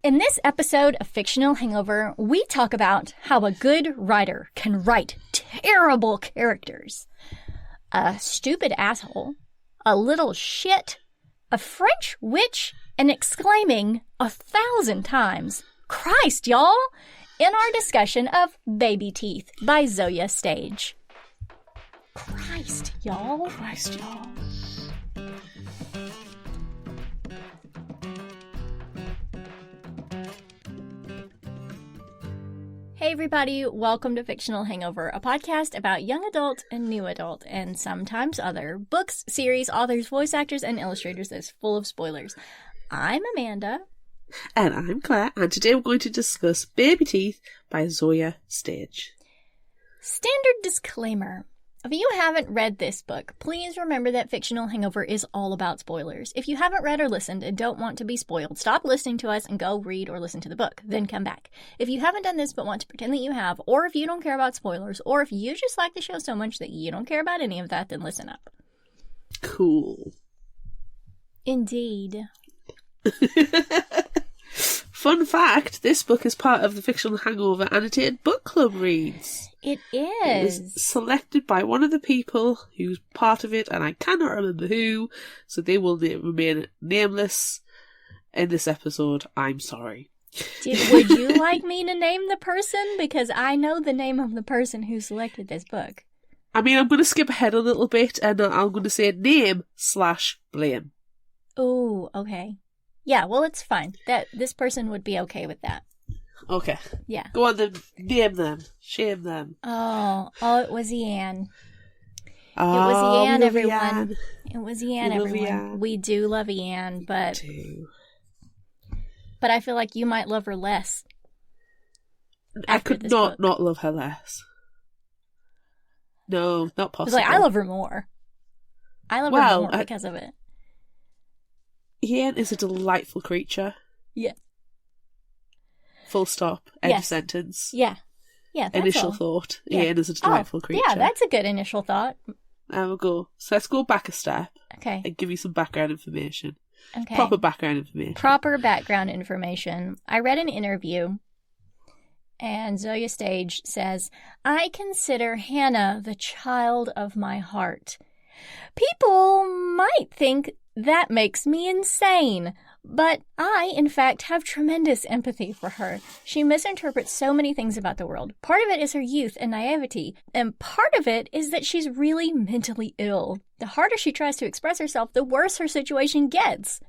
In this episode of Fictional Hangover, we talk about how a good writer can write terrible characters. A stupid asshole, a little shit, a French witch, and exclaiming 1,000 times, Christ, y'all! In our discussion of Baby Teeth by Zoje Stage. Christ, y'all. Christ, y'all. Hey everybody, welcome to Fictional Hangover, a podcast about young adult and new adult, and sometimes other books, series, authors, voice actors, and illustrators that's full of spoilers. I'm Amanda. And I'm Claire, and today we're going to discuss Baby Teeth by Zoje Stage. Standard disclaimer. If you haven't read this book, please remember that Fictional Hangover is all about spoilers. If you haven't read or listened and don't want to be spoiled, stop listening to us and go read or listen to the book, then come back. If you haven't done this but want to pretend that you have, or if you don't care about spoilers, or if you just like the show so much that you don't care about any of that, then listen up. Cool. Indeed. Fun fact, this book is part of the Fictional Hangover Annotated Book Club reads. It It is. was selected by one of the people who's part of it, and I cannot remember who, so they will remain nameless in this episode. I'm sorry. Would you like me to name the person? Because I know the name of the person who selected this book. I mean, I'm going to skip ahead a little bit, and I'm going to say name/blame. Oh, okay. Yeah, well, it's fine. This person would be okay with that. Okay. Yeah. Go on then. Name them. Shame them. Oh, it was Ian. Oh, It was Ian, we love everyone. Ian. It was Ian, We love everyone. Ian. We do love Ian, but Too. I feel like you might love her less. I after could this not book. not love her less. No, not It's possible. like, I love her more. I love her more because of it. Ian is a delightful creature. Yeah. Full stop. End of Yes. sentence. Yeah. Yeah, that's Initial all. thought. Yeah. Ian is a delightful creature. Yeah, that's a good initial thought. We'll go. So let's go back a step Okay. and give you some background information. Okay. Proper background information. Proper background information. I read an interview, and Zoje Stage says, I consider Hannah the child of my heart. People might think that makes me insane, but I, in fact, have tremendous empathy for her. She misinterprets so many things about the world. Part of it is her youth and naivety, and part of it is that she's really mentally ill. The harder she tries to express herself, the worse her situation gets.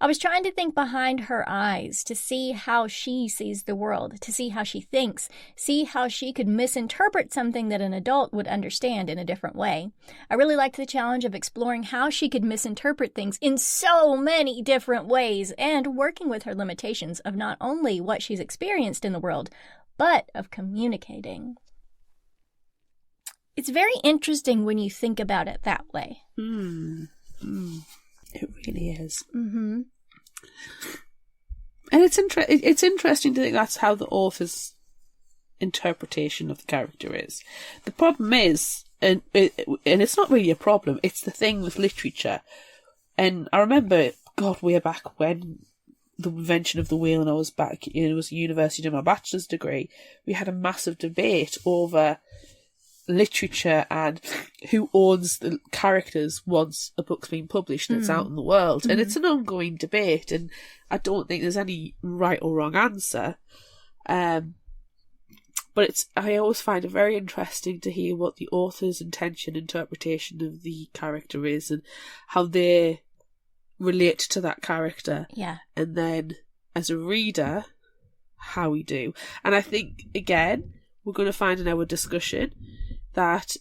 I was trying to think behind her eyes to see how she sees the world, to see how she thinks, see how she could misinterpret something that an adult would understand in a different way. I really liked the challenge of exploring how she could misinterpret things in so many different ways and working with her limitations of not only what she's experienced in the world, but of communicating. It's very interesting when you think about it that way. It really is. Mm-hmm. And it's interesting to think that's how the author's interpretation of the character is. The problem is, and it's not really a problem, it's the thing with literature. And I remember, God, way back when the invention of the wheel and I was back, I was at university doing my bachelor's degree, we had a massive debate over literature and who owns the characters once a book's been published and it's out in the world. And it's an ongoing debate, and I don't think there's any right or wrong answer. But I always find it very interesting to hear what the author's interpretation of the character is and how they relate to that character. Yeah. And then as a reader, how we do. And I think, again, we're going to find in our discussion that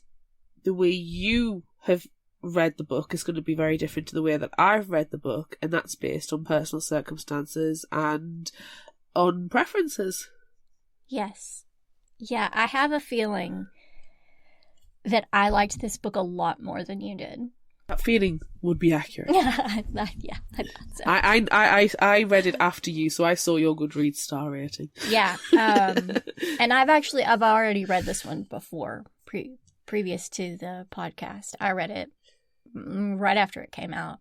the way you have read the book is going to be very different to the way that I've read the book, and that's based on personal circumstances and on preferences. Yes. Yeah, I have a feeling that I liked this book a lot more than you did. That feeling would be accurate. Yeah, I thought so. I read it after you, so I saw your Goodreads star rating. Yeah, and I've already read this one before, previous to the podcast. I read it right after it came out.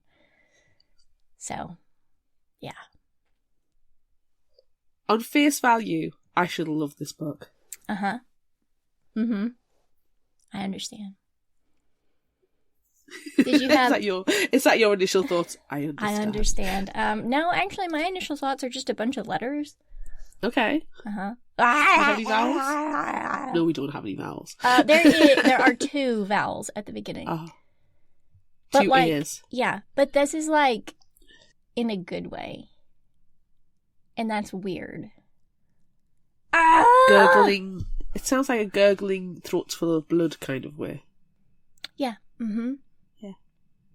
So, yeah. On face value, I should have loved this book. Uh-huh. Mm-hmm. I understand. Did you have... Is that your initial thoughts? I understand. No, actually, my initial thoughts are just a bunch of letters. Okay. Uh-huh. Do you have any vowels? No, we don't have any vowels. There are 2 vowels at the beginning. Oh. But 2 like, ears. Yeah, but this is like in a good way. And that's weird. Gurgling. It sounds like a gurgling, throats full of blood kind of way. Yeah. Mm-hmm. Yeah.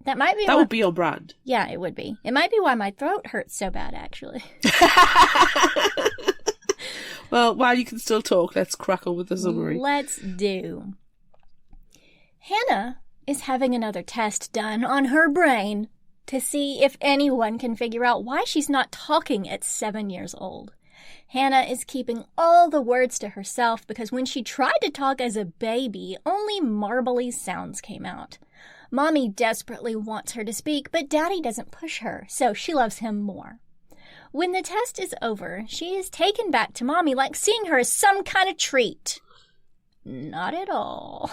That might be. That would be your brand. Yeah, it would be. It might be why my throat hurts so bad, actually. Well, while you can still talk, let's crack on with the summary. Let's do. Hannah is having another test done on her brain to see if anyone can figure out why she's not talking at 7 years old. Hannah is keeping all the words to herself because when she tried to talk as a baby, only marbly sounds came out. Mommy desperately wants her to speak, but Daddy doesn't push her, so she loves him more. When the test is over, she is taken back to Mommy like seeing her is some kind of treat. Not at all.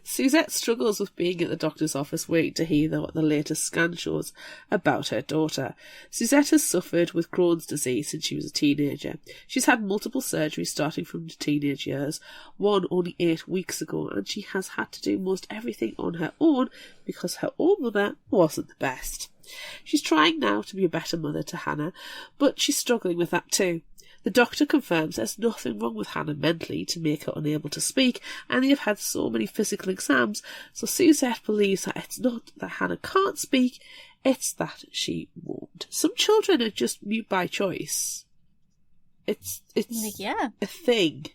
Suzette struggles with being at the doctor's office waiting to hear what the latest scan shows about her daughter. Suzette has suffered with Crohn's disease since she was a teenager. She's had multiple surgeries starting from the teenage years, one only 8 weeks ago, and she has had to do most everything on her own because her old mother wasn't the best. She's trying now to be a better mother to Hannah, but she's struggling with that too. The doctor confirms there's nothing wrong with Hannah mentally to make her unable to speak, and they have had so many physical exams, so Suzette believes that it's not that Hannah can't speak, it's that she won't. Some children are just mute by choice. It's yeah. a thing,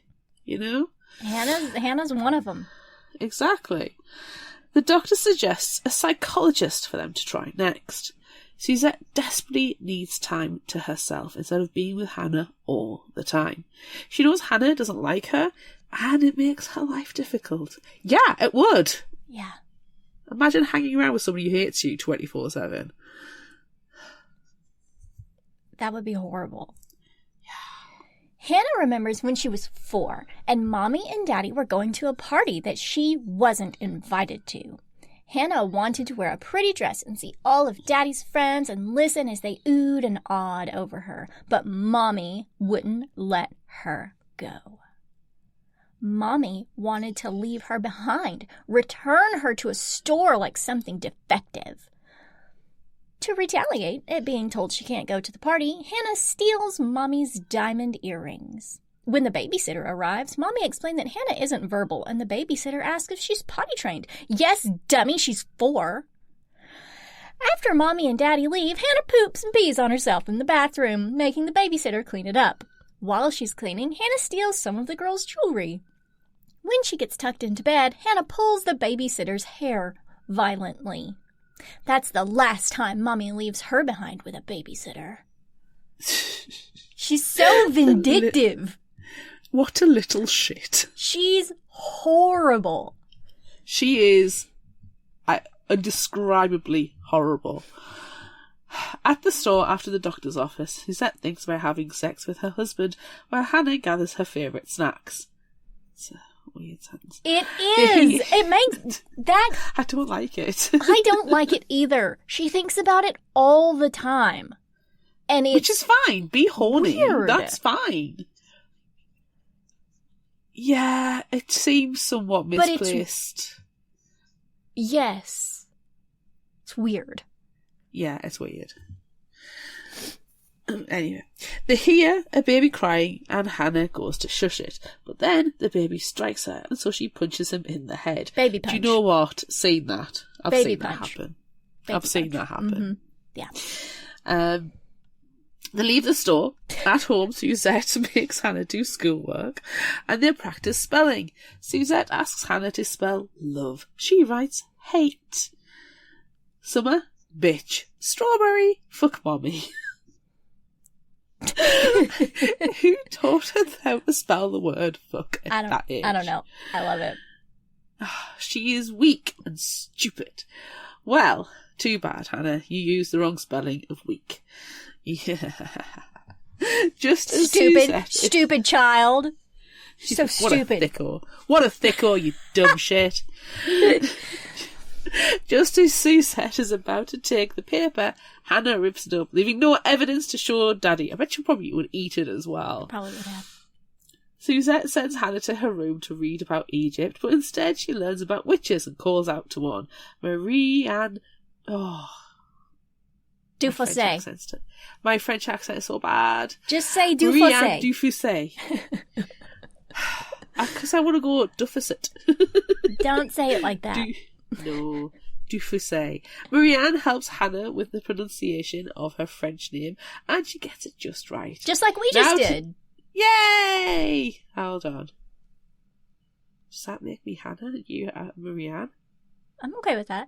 you know? Hannah's one of them. Exactly. The doctor suggests a psychologist for them to try next. Suzette desperately needs time to herself instead of being with Hannah all the time. She knows Hannah doesn't like her, and it makes her life difficult. Yeah, it would. Yeah. Imagine hanging around with somebody who hates you 24/7. That would be horrible. Hannah remembers when she was 4, and Mommy and Daddy were going to a party that she wasn't invited to. Hannah wanted to wear a pretty dress and see all of Daddy's friends and listen as they oohed and awed over her, but Mommy wouldn't let her go. Mommy wanted to leave her behind, return her to a store like something defective. To retaliate at being told she can't go to the party, Hannah steals Mommy's diamond earrings. When the babysitter arrives, Mommy explained that Hannah isn't verbal, and the babysitter asks if she's potty trained. Yes, dummy, she's 4. After Mommy and Daddy leave, Hannah poops and pees on herself in the bathroom, making the babysitter clean it up. While she's cleaning, Hannah steals some of the girls' jewelry. When she gets tucked into bed, Hannah pulls the babysitter's hair violently. That's the last time Mommy leaves her behind with a babysitter. She's so vindictive. What a little shit. She's horrible. She is indescribably horrible. At the store after the doctor's office, Suzette thinks about having sex with her husband while Hannah gathers her favourite snacks. It's a weird sentence. It is. It makes that... I don't like it. I don't like it either. She thinks about it all the time. And it's which is fine. Be horny. Weird. That's fine. Yeah, it seems somewhat misplaced. Yes. It's weird. Yeah, it's weird. Anyway, they hear a baby crying and Hannah goes to shush it. But then the baby strikes her and so she punches him in the head. Baby punch. Do you know what? Seen that. I've baby seen punch. that happen. Baby I've seen punch. that happen. Mm-hmm. Yeah. They leave the store. At home, Suzette makes Hannah do schoolwork and they practice spelling. Suzette asks Hannah to spell love. She writes hate. Summer, bitch. Strawberry, fuck mommy. Who taught her how to spell the word fuck at that age? I don't know. I love it. She is weak and stupid. Well, Too bad, Hannah. You used the wrong spelling of week. Yeah. Just as stupid child. So stupid. What a thicko, you dumb shit. Just as Suzette is about to take the paper, Hannah rips it up, leaving no evidence to show Daddy. I bet she probably would eat it as well. Probably would have. Suzette sends Hannah to her room to read about Egypt, but instead she learns about witches and calls out to one. Marie-Anne... Oh... Dufosset. My French accent is so bad. Just say Dufosset. Marie-Anne Dufosset. Because I want to go Dufosset. Don't say it like that. No. Dufosset. Marie-Anne helps Hannah with the pronunciation of her French name, and she gets it just right. Just like we just did. Yay! Hold on. Does that make me Hannah and you Marie-Anne? I'm okay with that.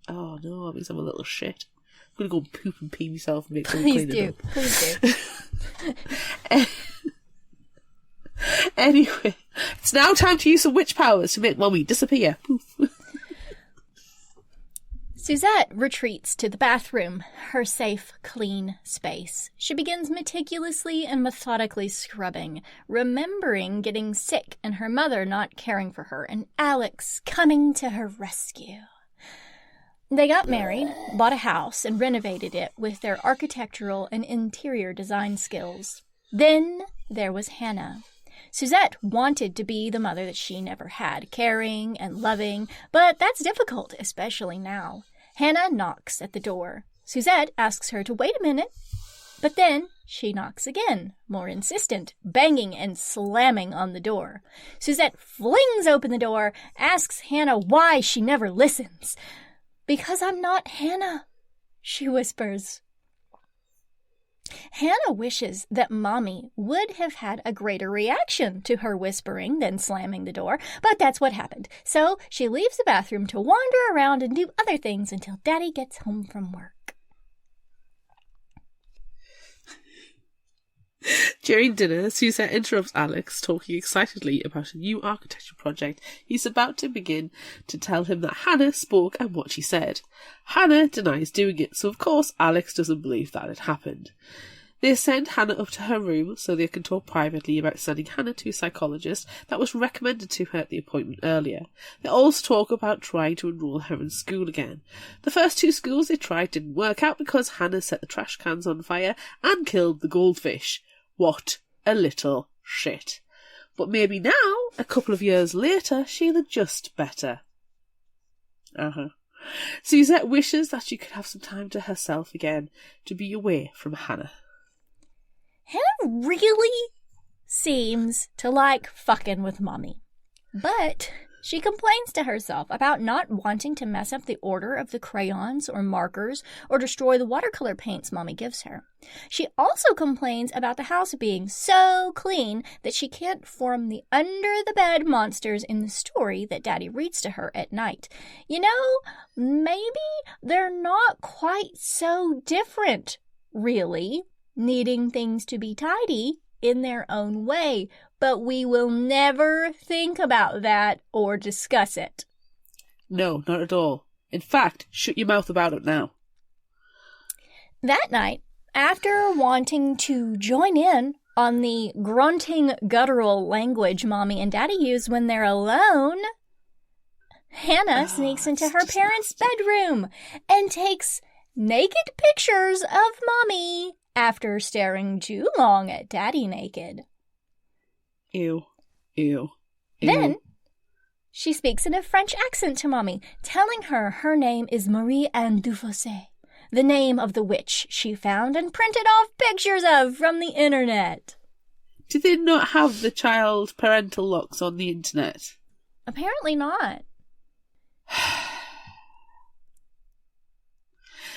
Oh no, that means I'm a little shit. I'm going to go poop and pee myself and make something clean it up. Please do. Anyway, it's now time to use some witch powers to make Mummy disappear. Poof. Suzette retreats to the bathroom, her safe, clean space. She begins meticulously and methodically scrubbing, remembering getting sick and her mother not caring for her, and Alex coming to her rescue. They got married, bought a house, and renovated it with their architectural and interior design skills. Then there was Hannah. Suzette wanted to be the mother that she never had, caring and loving, but that's difficult, especially now. Hannah knocks at the door. Suzette asks her to wait a minute, but then she knocks again, more insistent, banging and slamming on the door. Suzette flings open the door, asks Hannah why she never listens. "Because I'm not Hannah," she whispers. Hannah wishes that Mommy would have had a greater reaction to her whispering than slamming the door, but that's what happened. So she leaves the bathroom to wander around and do other things until Daddy gets home from work. During dinner, Suzette interrupts Alex, talking excitedly about a new architecture project he's about to begin, to tell him that Hannah spoke and what she said. Hannah denies doing it, so of course Alex doesn't believe that it happened. They send Hannah up to her room so they can talk privately about sending Hannah to a psychologist that was recommended to her at the appointment earlier. They also talk about trying to enroll her in school again. The first two schools they tried didn't work out because Hannah set the trash cans on fire and killed the goldfish. What a little shit. But maybe now, a couple of years later, she'll adjust better. Suzette wishes that she could have some time to herself again, to be away from Hannah. Hannah really seems to like fucking with Mommy. But she complains to herself about not wanting to mess up the order of the crayons or markers or destroy the watercolor paints Mommy gives her. She also complains about the house being so clean that she can't form the under-the-bed monsters in the story that Daddy reads to her at night. You know, maybe they're not quite so different, really, needing things to be tidy in their own way, but we will never think about that or discuss it. No, not at all. In fact, shut your mouth about it now. That night, after wanting to join in on the grunting guttural language Mommy and Daddy use when they're alone, Hannah sneaks into her parents' bedroom and takes naked pictures of Mommy after staring too long at Daddy naked. Ew. Ew. Ew. Then she speaks in a French accent to Mommy, telling her name is Marie-Anne Dufosset, the name of the witch she found and printed off pictures of from the internet. Did they not have the child parental locks on the internet? Apparently not.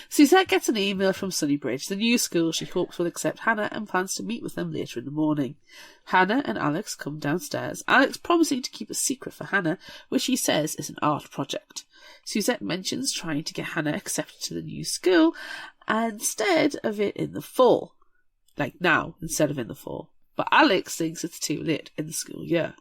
Suzette gets an email from Sunnybridge, the new school she hopes will accept Hannah, and plans to meet with them later in the morning. Hannah and Alex come downstairs, Alex promising to keep a secret for Hannah, which he says is an art project. Suzette mentions trying to get Hannah accepted to the new school instead of it in the fall. Like now, instead of in the fall. but Alex thinks it's too late in the school year.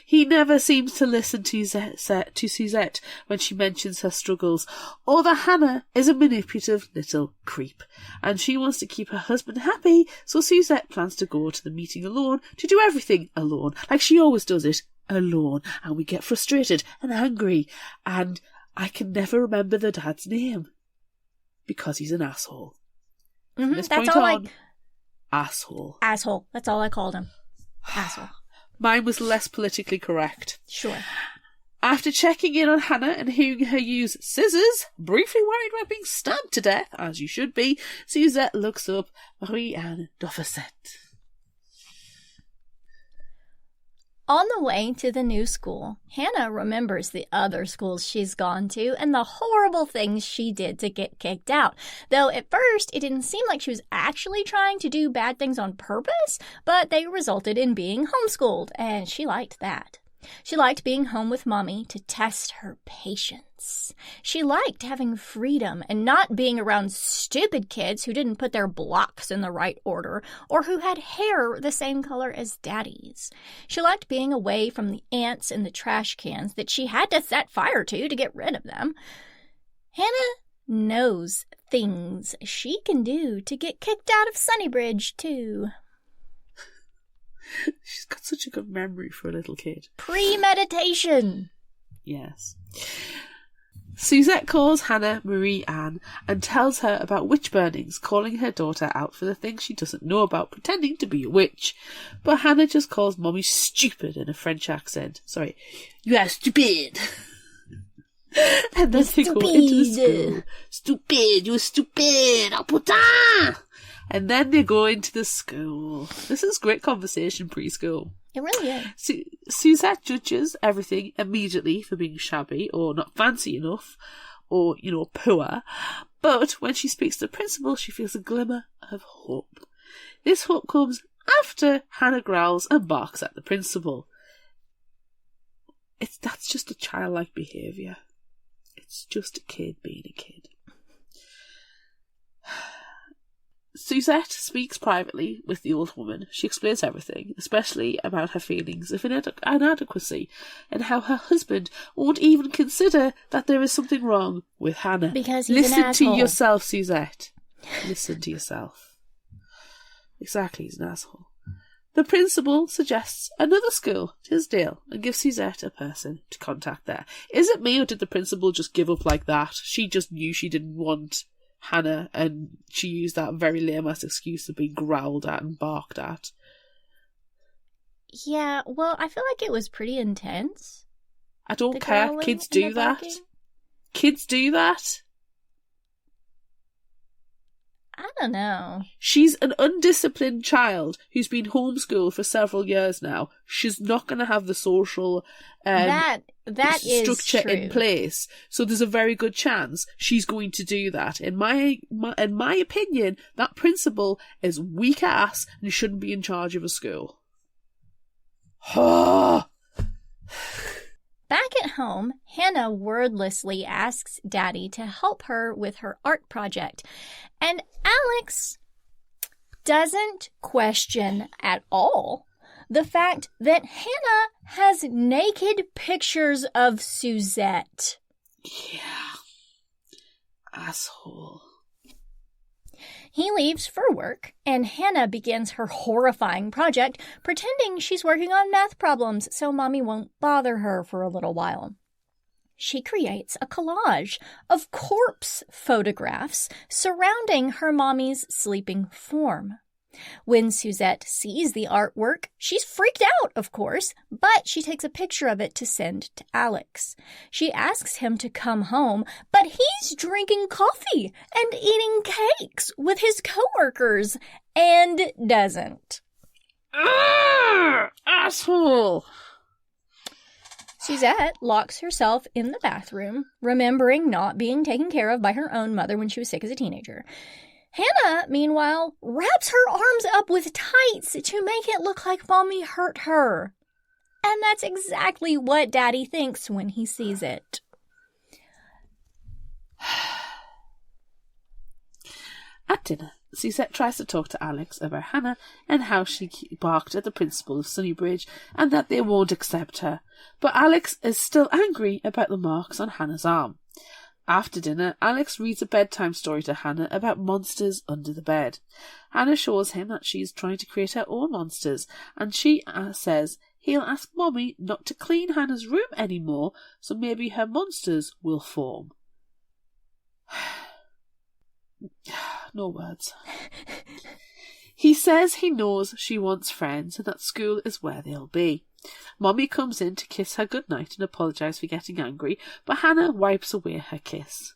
He never seems to listen to Suzette when she mentions her struggles, or that Hannah is a manipulative little creep, and she wants to keep her husband happy, so Suzette plans to go to the meeting alone, to do everything alone, like she always does it, alone, and we get frustrated and angry, and I can never remember the dad's name, because he's an asshole. Mm-hmm, This that's point all on, asshole. Asshole. That's all I called him. Asshole. Mine was less politically correct. Sure. After checking in on Hannah and hearing her use scissors, briefly worried about being stabbed to death, as you should be, Suzette looks up Marie-Anne Dofferset. On the way to the new school, Hannah remembers the other schools she's gone to and the horrible things she did to get kicked out. Though at first it didn't seem like she was actually trying to do bad things on purpose, but they resulted in being homeschooled, and she liked that. She liked being home with Mommy to test her patience. She liked having freedom and not being around stupid kids who didn't put their blocks in the right order or who had hair the same color as Daddy's. She liked being away from the ants in the trash cans that she had to set fire to get rid of them. Hannah knows things she can do to get kicked out of Sunnybridge, too. She's got such a good memory for a little kid. Premeditation. Yes. Suzette calls Hannah Marie-Anne and tells her about witch burnings, calling her daughter out for the things she doesn't know about, pretending to be a witch. But Hannah just calls Mommy stupid in a French accent. Sorry. You are stupid. And then they go into the school. Stupid, you're stupid. Oh, putain. And then they go into the school. This is great conversation preschool. It really is. Suzette judges everything immediately for being shabby or not fancy enough or, poor. But when she speaks to the principal, she feels a glimmer of hope. This hope comes after Hannah growls and barks at the principal. That's just a childlike behaviour. It's just a kid being a kid. Suzette speaks privately with the old woman. She explains everything, especially about her feelings of inadequacy and how her husband won't even consider that there is something wrong with Hannah. Because he's an asshole. Listen to yourself, Suzette. Listen to yourself. Exactly, he's an asshole. The principal suggests another school, Tisdale, and gives Suzette a person to contact there. Is it me, or did the principal just give up like that? She just knew she didn't want Hannah, and she used that very lame-ass excuse of being growled at and barked at. Yeah, well, I feel like it was pretty intense. I don't care. Kids do that. Barking. Kids do that. I don't know. She's an undisciplined child who's been homeschooled for several years now. She's not going to have the social that structure is in place. So there's a very good chance she's going to do that. In my opinion, that principal is weak ass and shouldn't be in charge of a school. Back at home, Hannah wordlessly asks Daddy to help her with her art project, and Alex doesn't question at all the fact that Hannah has naked pictures of Suzette. Yeah. Asshole. He leaves for work, and Hannah begins her horrifying project, pretending she's working on math problems so Mommy won't bother her for a little while. She creates a collage of corpse photographs surrounding her Mommy's sleeping form. When Suzette sees the artwork, she's freaked out, of course, but she takes a picture of it to send to Alex. She asks him to come home, but he's drinking coffee and eating cakes with his coworkers and doesn't. Asshole! Suzette locks herself in the bathroom, remembering not being taken care of by her own mother when she was sick as a teenager. Hannah, meanwhile, wraps her arms up with tights to make it look like Mommy hurt her. And that's exactly what Daddy thinks when he sees it. At At dinner, Suzette tries to talk to Alex about Hannah and how she barked at the principal of Sunnybridge and that they won't accept her. But Alex is still angry about the marks on Hannah's arm. After dinner, Alex reads a bedtime story to Hannah about monsters under the bed. Hannah shows him that she's trying to create her own monsters, and she says he'll ask Mommy not to clean Hannah's room anymore, so maybe her monsters will form. No words. He says he knows she wants friends and that school is where they'll be. Mommy comes in to kiss her goodnight and apologise for getting angry, but Hannah wipes away her kiss.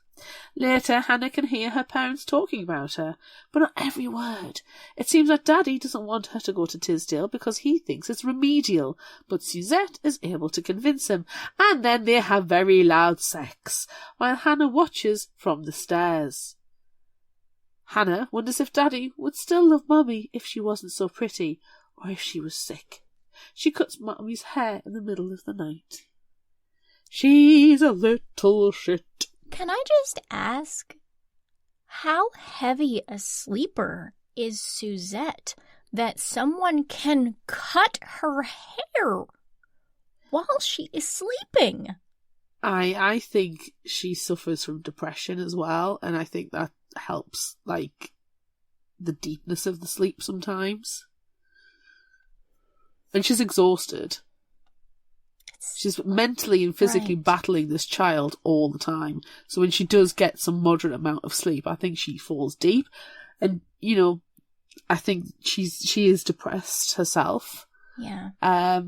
Later, Hannah can hear her parents talking about her, but not every word. It seems that Daddy doesn't want her to go to Tisdale because he thinks it's remedial, but Suzette is able to convince him, and then they have very loud sex, while Hannah watches from the stairs. Hannah wonders if Daddy would still love Mommy if she wasn't so pretty, or if she was sick. She cuts Mommy's hair in the middle of the night. She's a little shit. Can I just ask, how heavy a sleeper is Suzette that someone can cut her hair while she is sleeping? I think she suffers from depression as well, and I think that helps, like, the deepness of the sleep sometimes. And she's exhausted. She's mentally and physically battling this child all the time. So when she does get some moderate amount of sleep, I think she falls deep. And, you know, I think she is depressed herself. Yeah.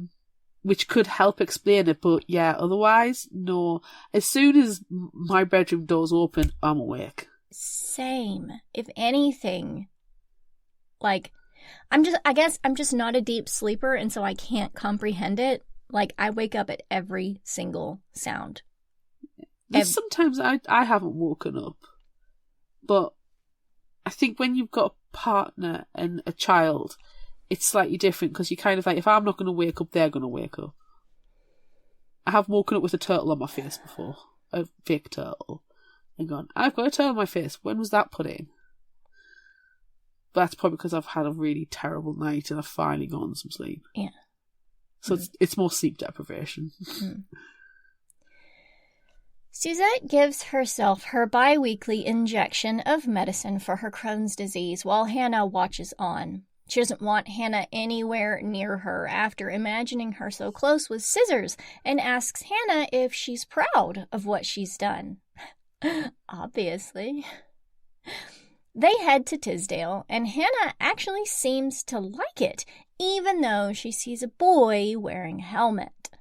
Which could help explain it, but yeah, otherwise, no. As soon as my bedroom doors open, I'm awake. Same. If anything, like, I guess I'm just not a deep sleeper, and so I can't comprehend it. Like, I wake up at every single sound. Sometimes I haven't woken up, but I think when you've got a partner and a child, it's slightly different, because you kind of like, if I'm not going to wake up, they're going to wake up. I have woken up with a turtle on my face before, a fake turtle, and gone, I've got a turtle on my face. When was that put in? But that's probably because I've had a really terrible night and I've finally gotten some sleep. Yeah. So it's more sleep deprivation. Suzette gives herself her bi-weekly injection of medicine for her Crohn's disease while Hannah watches on. She doesn't want Hannah anywhere near her after imagining her so close with scissors, and asks Hannah if she's proud of what she's done. Obviously. They head to Tisdale, and Hannah actually seems to like it, even though she sees a boy wearing a helmet.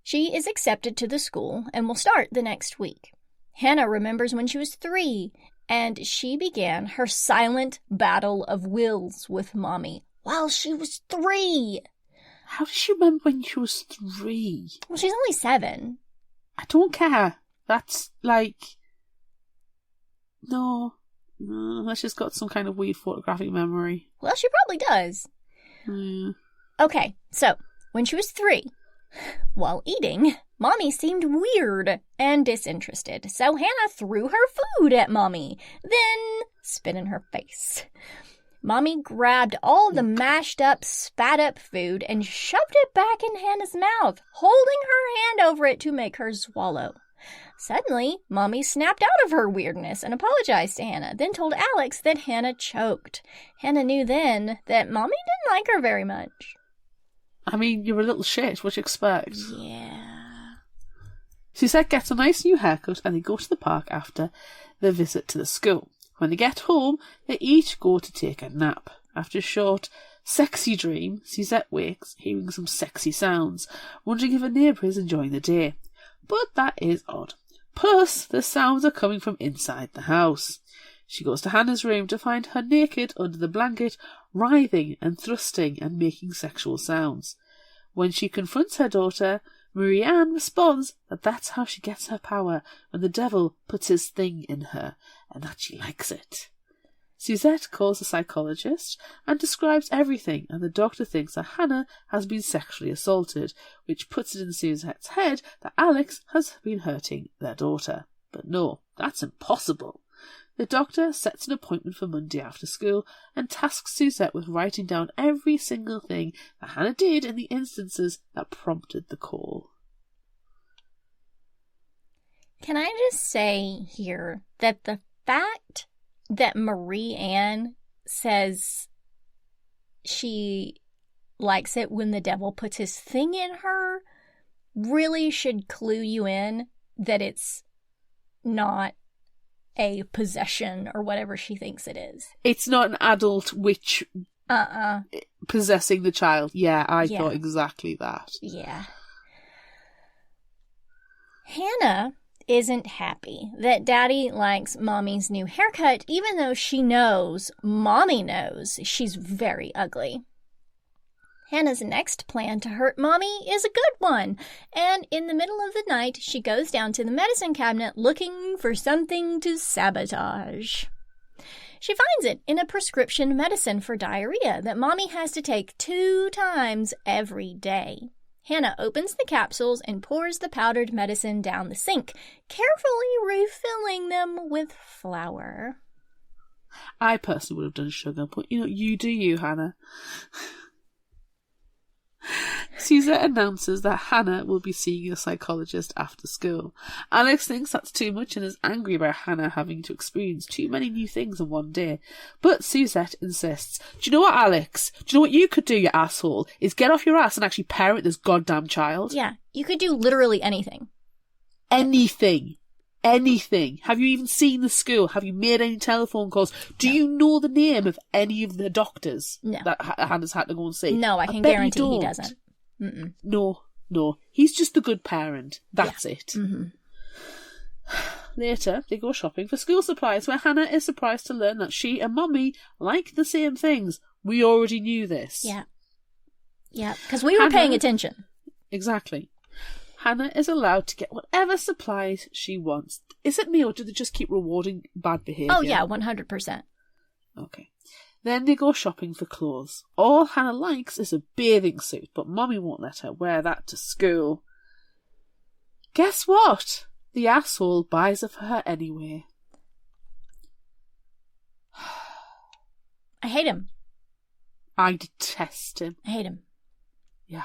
She is accepted to the school and will start the next week. Hannah remembers when she was 3, and she began her silent battle of wills with Mommy while she was 3. How does she remember when she was 3? Well, she's only 7. I don't care. That's like... No, unless she's got some kind of weird photographic memory. Well, she probably does. Yeah. Okay, so, when she was 3, while eating, Mommy seemed weird and disinterested, so Hannah threw her food at Mommy, then spit in her face. Mommy grabbed all the mashed up, spat up food and shoved it back in Hannah's mouth, holding her hand over it to make her swallow. Suddenly, Mommy snapped out of her weirdness and apologized to Hannah, then told Alex that Hannah choked. Hannah knew then that Mommy didn't like her very much. I mean, you're a little shit, what do you expect? Yeah. Suzette gets a nice new haircut and they go to the park after their visit to the school. When they get home, they each go to take a nap. After a short, sexy dream, Suzette wakes, hearing some sexy sounds, wondering if a neighbour is enjoying the day. But that is odd. Plus, the sounds are coming from inside the house. She goes to Hannah's room to find her naked under the blanket, writhing and thrusting and making sexual sounds. When she confronts her daughter, Marie-Anne responds that that's how she gets her power, when the devil puts his thing in her, and that she likes it. Suzette calls a psychologist and describes everything, and the doctor thinks that Hannah has been sexually assaulted, which puts it in Suzette's head that Alex has been hurting their daughter. But no, that's impossible. The doctor sets an appointment for Monday after school and tasks Suzette with writing down every single thing that Hannah did in the instances that prompted the call. Can I just say here that the fact that Marie Ann says she likes it when the devil puts his thing in her really should clue you in that it's not a possession or whatever she thinks it is. It's not an adult witch possessing the child. Yeah, I thought exactly that. Yeah. Hannah isn't happy that Daddy likes Mommy's new haircut, even though she knows, Mommy knows, she's very ugly. Hannah's next plan to hurt Mommy is a good one, and in the middle of the night, she goes down to the medicine cabinet looking for something to sabotage. She finds it in a prescription medicine for diarrhea that Mommy has to take 2 times every day. Hannah opens the capsules and pours the powdered medicine down the sink, carefully refilling them with flour. I personally would have done sugar, but you do you, Hannah. Suzette announces that Hannah will be seeing a psychologist after school. Alex thinks that's too much and is angry about Hannah having to experience too many new things in one day. But Suzette insists, do you know what, Alex? Do you know what you could do, you asshole? Is get off your ass and actually parent this goddamn child. Yeah, you could do literally anything. Anything. Anything. Have you even seen the school? Have you made any telephone calls? Do you know the name of any of the doctors that Hannah's had to go and see? No, I can guarantee he doesn't. Mm-mm. No. He's just the good parent. That's it. Mm-hmm. Later, they go shopping for school supplies, where Hannah is surprised to learn that she and Mommy like the same things. We already knew this. Yeah, because we were paying attention. Exactly. Hannah is allowed to get whatever supplies she wants. Is it me, or do they just keep rewarding bad behaviour? Oh, yeah, 100%. Okay. Then they go shopping for clothes. All Hannah likes is a bathing suit, but Mommy won't let her wear that to school. Guess what? The asshole buys it for her anyway. I hate him. I detest him. I hate him. Yeah.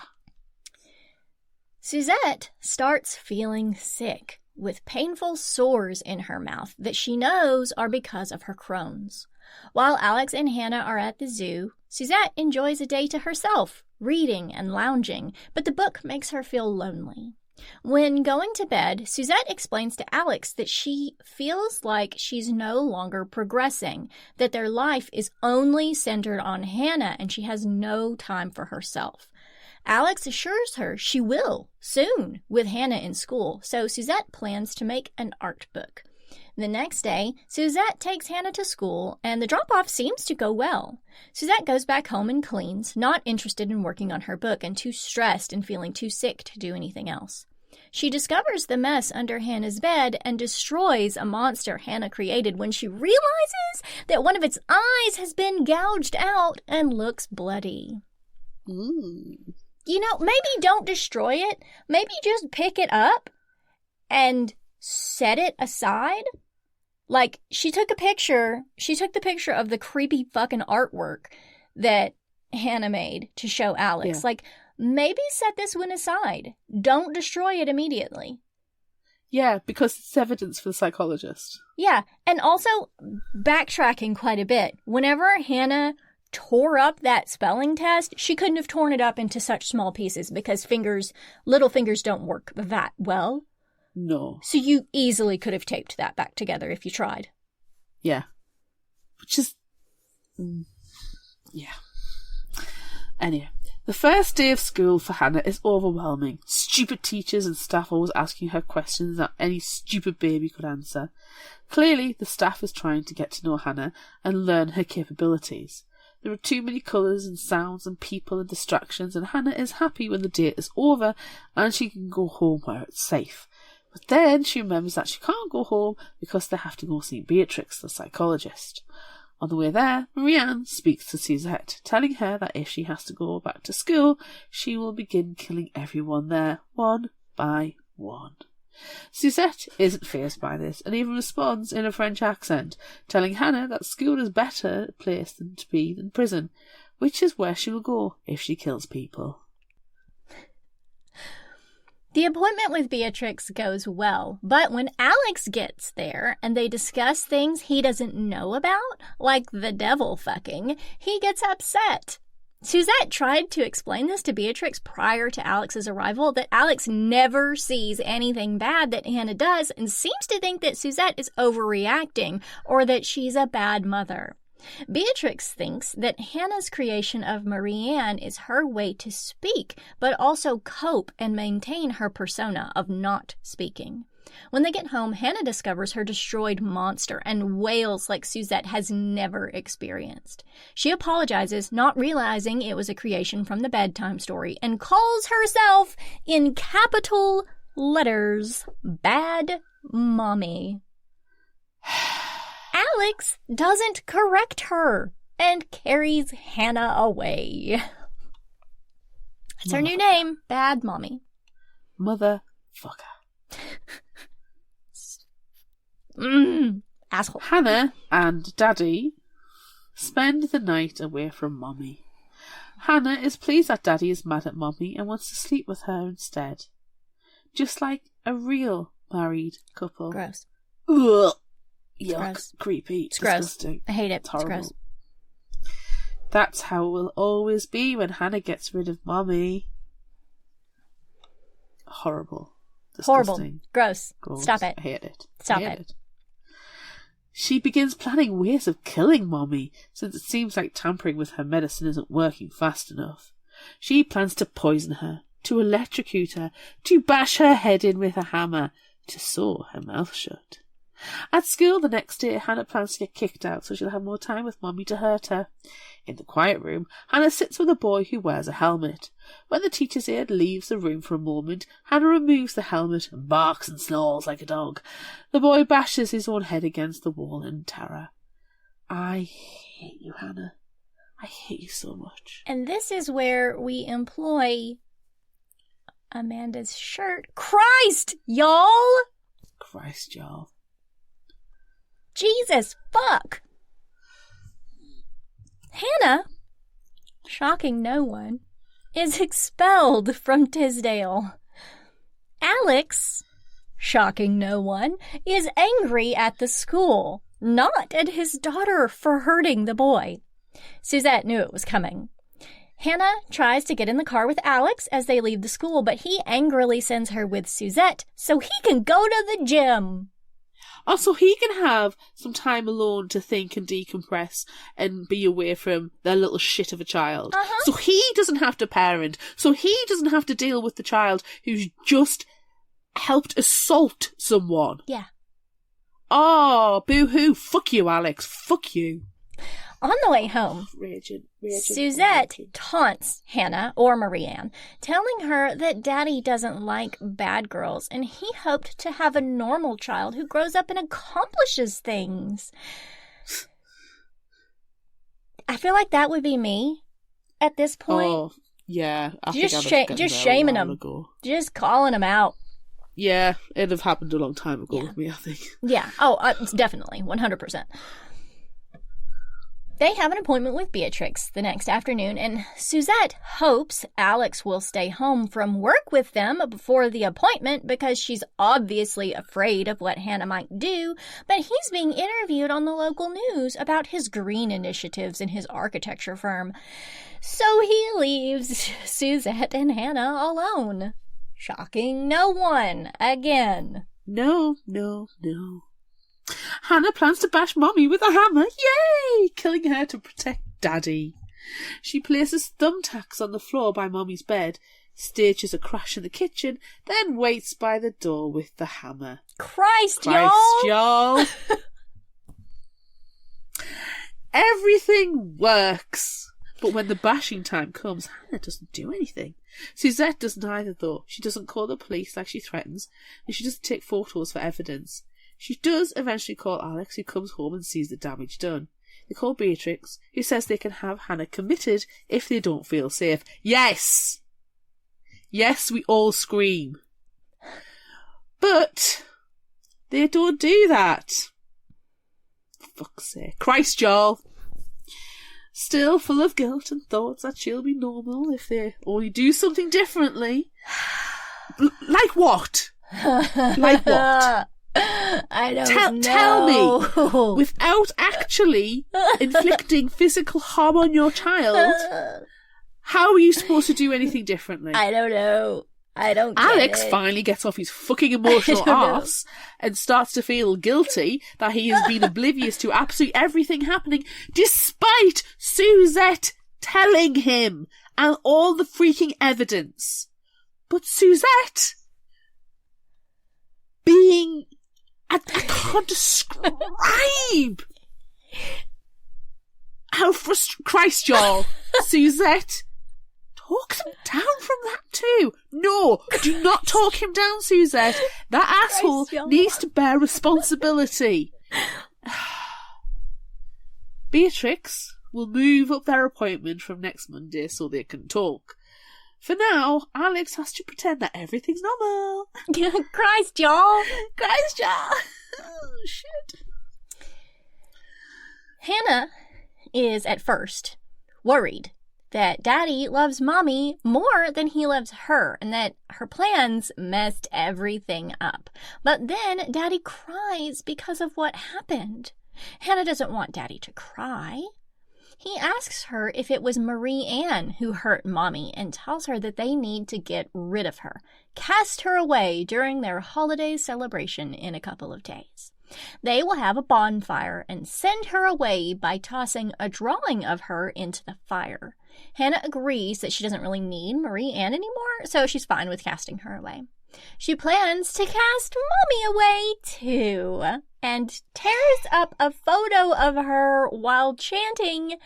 Suzette starts feeling sick, with painful sores in her mouth that she knows are because of her Crohn's. While Alex and Hannah are at the zoo, Suzette enjoys a day to herself, reading and lounging, but the book makes her feel lonely. When going to bed, Suzette explains to Alex that she feels like she's no longer progressing, that their life is only centered on Hannah and she has no time for herself. Alex assures her she will, soon, with Hannah in school, so Suzette plans to make an art book. The next day, Suzette takes Hannah to school, and the drop-off seems to go well. Suzette goes back home and cleans, not interested in working on her book and too stressed and feeling too sick to do anything else. She discovers the mess under Hannah's bed and destroys a monster Hannah created when she realizes that one of its eyes has been gouged out and looks bloody. Ooh. Maybe don't destroy it. Maybe just pick it up and set it aside. Like, she took the picture of the creepy fucking artwork that Hannah made to show Alex. Yeah. Like, maybe set this one aside. Don't destroy it immediately. Yeah, because it's evidence for the psychologist. Yeah, and also backtracking quite a bit. Whenever Hannah tore up that spelling test, she couldn't have torn it up into such small pieces because little fingers don't work that well. No. So you easily could have taped that back together if you tried. Yeah. Which is... yeah. Anyway, the first day of school for Hannah is overwhelming. Stupid teachers and staff always asking her questions that any stupid baby could answer. Clearly, the staff is trying to get to know Hannah and learn her capabilities. There are too many colours and sounds and people and distractions, and Hannah is happy when the day is over and she can go home where it's safe. But then she remembers that she can't go home because they have to go see Beatrix, the psychologist. On the way there, Marianne speaks to Suzette, telling her that if she has to go back to school, she will begin killing everyone there, one by one. Suzette isn't fazed by this and even responds in a French accent, telling Hannah that school is a better place to be than prison, which is where she will go if she kills people. The appointment with Beatrix goes well, but when Alex gets there and they discuss things he doesn't know about, like the devil fucking, he gets upset. Suzette tried to explain this to Beatrix prior to Alex's arrival, that Alex never sees anything bad that Hannah does and seems to think that Suzette is overreacting or that she's a bad mother. Beatrix thinks that Hannah's creation of Marianne is her way to speak, but also cope and maintain her persona of not speaking. When they get home, Hannah discovers her destroyed monster and wails like Suzette has never experienced. She apologizes, not realizing it was a creation from the bedtime story, and calls herself, in capital letters, Bad Mommy. Alex doesn't correct her and carries Hannah away. That's her new name, Bad Mommy. Motherfucker. Asshole. Hannah and Daddy spend the night away from Mommy. Hannah is pleased that Daddy is mad at Mommy and wants to sleep with her instead. Just like a real married couple. Gross. Ugh. Yuck. Gross. Creepy. It's disgusting. gross. I hate it. It's horrible. Gross. That's how it will always be when Hannah gets rid of Mommy. Horrible. Disgusting. Horrible. Gross. Stop it. I hate it. Stop I hate it. She begins planning ways of killing Mommy, since it seems like tampering with her medicine isn't working fast enough. She plans to poison her, to electrocute her, to bash her head in with a hammer, to sew her mouth shut. At school the next day, Hannah plans to get kicked out so she'll have more time with Mommy to hurt her. In the quiet room, Hannah sits with a boy who wears a helmet. When the teacher's aide leaves the room for a moment, Hannah removes the helmet and barks and snarls like a dog. The boy bashes his own head against the wall in terror. I hate you, Hannah. I hate you so much. And this is where we employ Amanda's shirt. Christ, y'all! Christ, y'all. Jesus, fuck! Hannah, shocking no one, is expelled from Tisdale. Alex, shocking no one, is angry at the school, not at his daughter for hurting the boy. Suzette knew it was coming. Hannah tries to get in the car with Alex as they leave the school, but he angrily sends her with Suzette so he can go to the gym. Also, he can have some time alone to think and decompress and be away from their little shit of a child. So he doesn't have to parent. So he doesn't have to deal with the child who's just helped assault someone. Yeah. Oh, boo-hoo. Fuck you, Alex. Fuck you. On the way home, Suzette taunts Hannah, or Marianne, telling her that Daddy doesn't like bad girls and he hoped to have a normal child who grows up and accomplishes things. I feel like that would be me at this point. Oh, yeah. Just shaming him. Just calling him out. Yeah, it'd have happened a long time ago with me, I think. Yeah. Oh, definitely. 100%. They have an appointment with Beatrix the next afternoon, and Suzette hopes Alex will stay home from work with them before the appointment because she's obviously afraid of what Hannah might do, but he's being interviewed on the local news about his green initiatives in his architecture firm. So he leaves Suzette and Hannah alone. Shocking no one again. No. Hannah plans to bash Mommy with a hammer. Yay! Killing her to protect Daddy. She places thumbtacks on the floor by Mommy's bed, stages a crash in the kitchen, then waits by the door with the hammer. Christ y'all! Everything works. But when the bashing time comes, Hannah doesn't do anything. Suzette doesn't either, though. She doesn't call the police like she threatens, and she doesn't take photos for evidence. She does eventually call Alex, who comes home and sees the damage done. They call Beatrix, who says they can have Hannah committed if they don't feel safe. Yes! Yes, we all scream. But they don't do that. For fuck's sake. Christ, Joel. Still full of guilt and thoughts that she'll be normal if they only do something differently. Like what? Like what? I don't know. Tell me, without actually inflicting physical harm on your child, how are you supposed to do anything differently? I don't know. I don't get Alex it. finally gets off his fucking emotional arse and starts to feel guilty that he has been oblivious to absolutely everything happening, despite Suzette telling him and all the freaking evidence. But Suzette being... I can't describe how frustrating... Christ, y'all. Suzette... Talk them down from that too. No, do not talk him down, Suzette. That asshole needs to bear responsibility. Beatrix will move up their appointment from next Monday so they can talk. For now, Alex has to pretend that everything's normal. Christ, y'all. Christ, y'all. Oh, shit. Hannah is at first worried that Daddy loves Mommy more than he loves her, and that her plans messed everything up. But then Daddy cries because of what happened. Hannah doesn't want Daddy to cry. He asks her if it was Marie Ann who hurt Mommy and tells her that they need to get rid of her, cast her away during their holiday celebration in a couple of days. They will have a bonfire and send her away by tossing a drawing of her into the fire. Hannah agrees that she doesn't really need Marie Ann anymore, so she's fine with casting her away. She plans to cast Mommy away, too, and tears up a photo of her while chanting,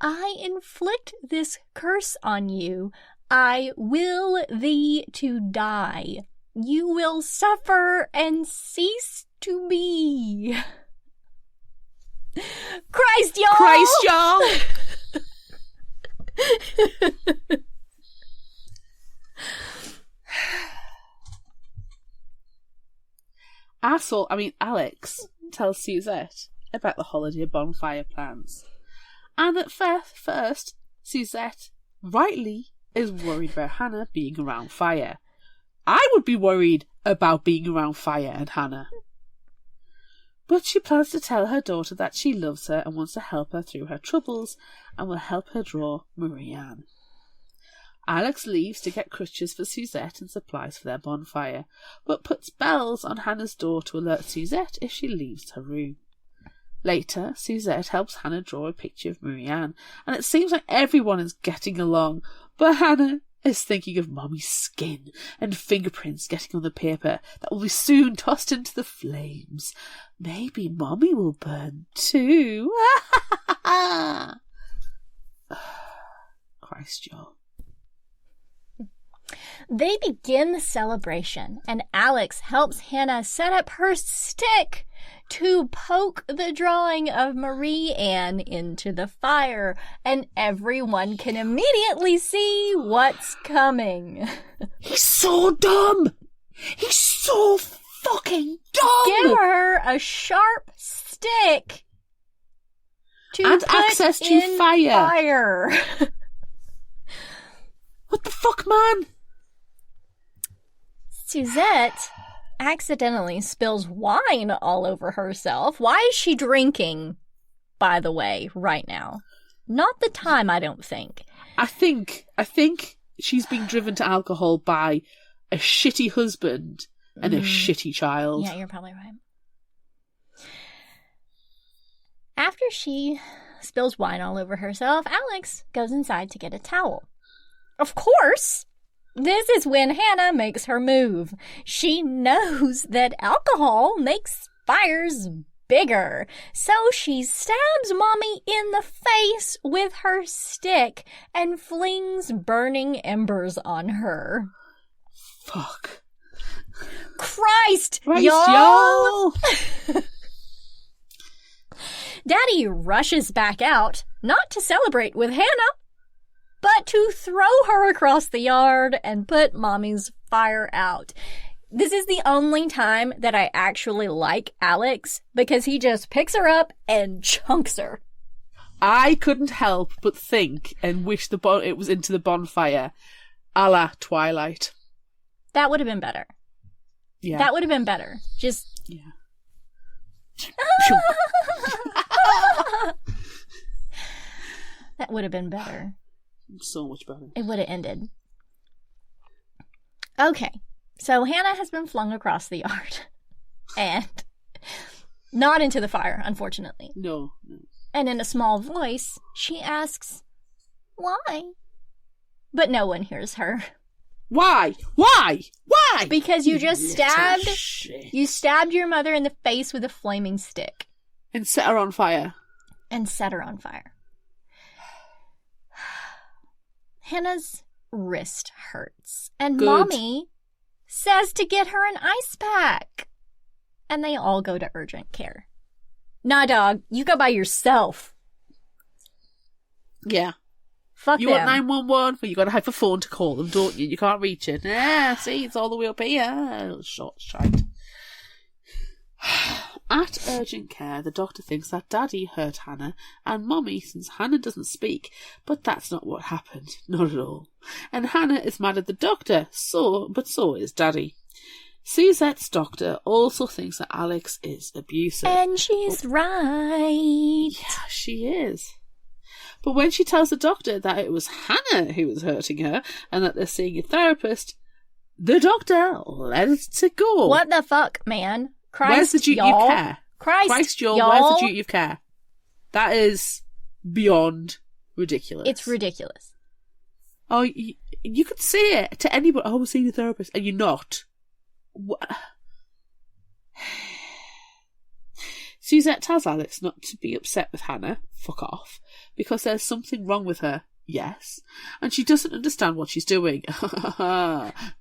"I inflict this curse on you. I will thee to die. You will suffer and cease to be." Christ, y'all! Christ, y'all! Alex tells Suzette about the holiday bonfire plans. And at first, Suzette, rightly, is worried about Hannah being around fire. I would be worried about being around fire and Hannah. But she plans to tell her daughter that she loves her and wants to help her through her troubles and will help her draw Marie Ann. Alex leaves to get crutches for Suzette and supplies for their bonfire, but puts bells on Hannah's door to alert Suzette if she leaves her room. Later, Suzette helps Hannah draw a picture of Marie Ann, and it seems like everyone is getting along, but Hannah is thinking of Mommy's skin and fingerprints getting on the paper that will be soon tossed into the flames. Maybe Mommy will burn too. Christ, Joel. They begin the celebration, and Alex helps Hannah set up her stick to poke the drawing of Marie Ann into the fire, and everyone can immediately see what's coming. He's so dumb! He's so fucking dumb! Give her a sharp stick to and put access to in fire. What the fuck, man? Suzette accidentally spills wine all over herself. Why is she drinking, by the way, right now? Not the time, I don't think. I think she's being driven to alcohol by a shitty husband and a shitty child. Yeah, you're probably right. After she spills wine all over herself, Alex goes inside to get a towel. Of course, this is when Hannah makes her move. She knows that alcohol makes fires bigger, so she stabs Mommy in the face with her stick and flings burning embers on her. Fuck. Christ, Christ, y'all! Daddy rushes back out, not to celebrate with Hannah, but to throw her across the yard and put Mommy's fire out. This is the only time that I actually like Alex, because he just picks her up and chunks her. I couldn't help but think and wish it was into the bonfire, a la Twilight. That would have been better. Yeah. That would have been better. Just... Yeah. That would have been better. So much better. It would have ended. Okay. So Hannah has been flung across the yard. And not into the fire, unfortunately. No. And in a small voice, she asks, why? But no one hears her. Why? Why? Why? Because you just stabbed... Shit. You stabbed your mother in the face with a flaming stick. And set her on fire. And set her on fire. Hannah's wrist hurts. And Good. Mommy says to get her an ice pack. And they all go to urgent care. Nah, dog. You go by yourself. Yeah. Fuck you them. want 911? Well, you got to have a phone to call them, don't you? You can't reach it. See, it's all the way up here. Short shite. At urgent care, the doctor thinks that Daddy hurt Hannah and Mommy, since Hannah doesn't speak, but that's not what happened. Not at all. And Hannah is mad at the doctor, but so is Daddy. Suzette's doctor also thinks that Alex is abusive. And she's right. Yeah, she is. But when she tells the doctor that it was Hannah who was hurting her and that they're seeing a therapist, the doctor lets it go. What the fuck, man? Christ, where's the duty y'all? of care? Christ, y'all, y'all? where's the duty of care? That is beyond ridiculous. It's ridiculous. Oh, you could say it to anybody. Oh, we're seeing a therapist, and you're not. What? Suzette tells Alex not to be upset with Hannah, fuck off, because there's something wrong with her, yes, and she doesn't understand what she's doing.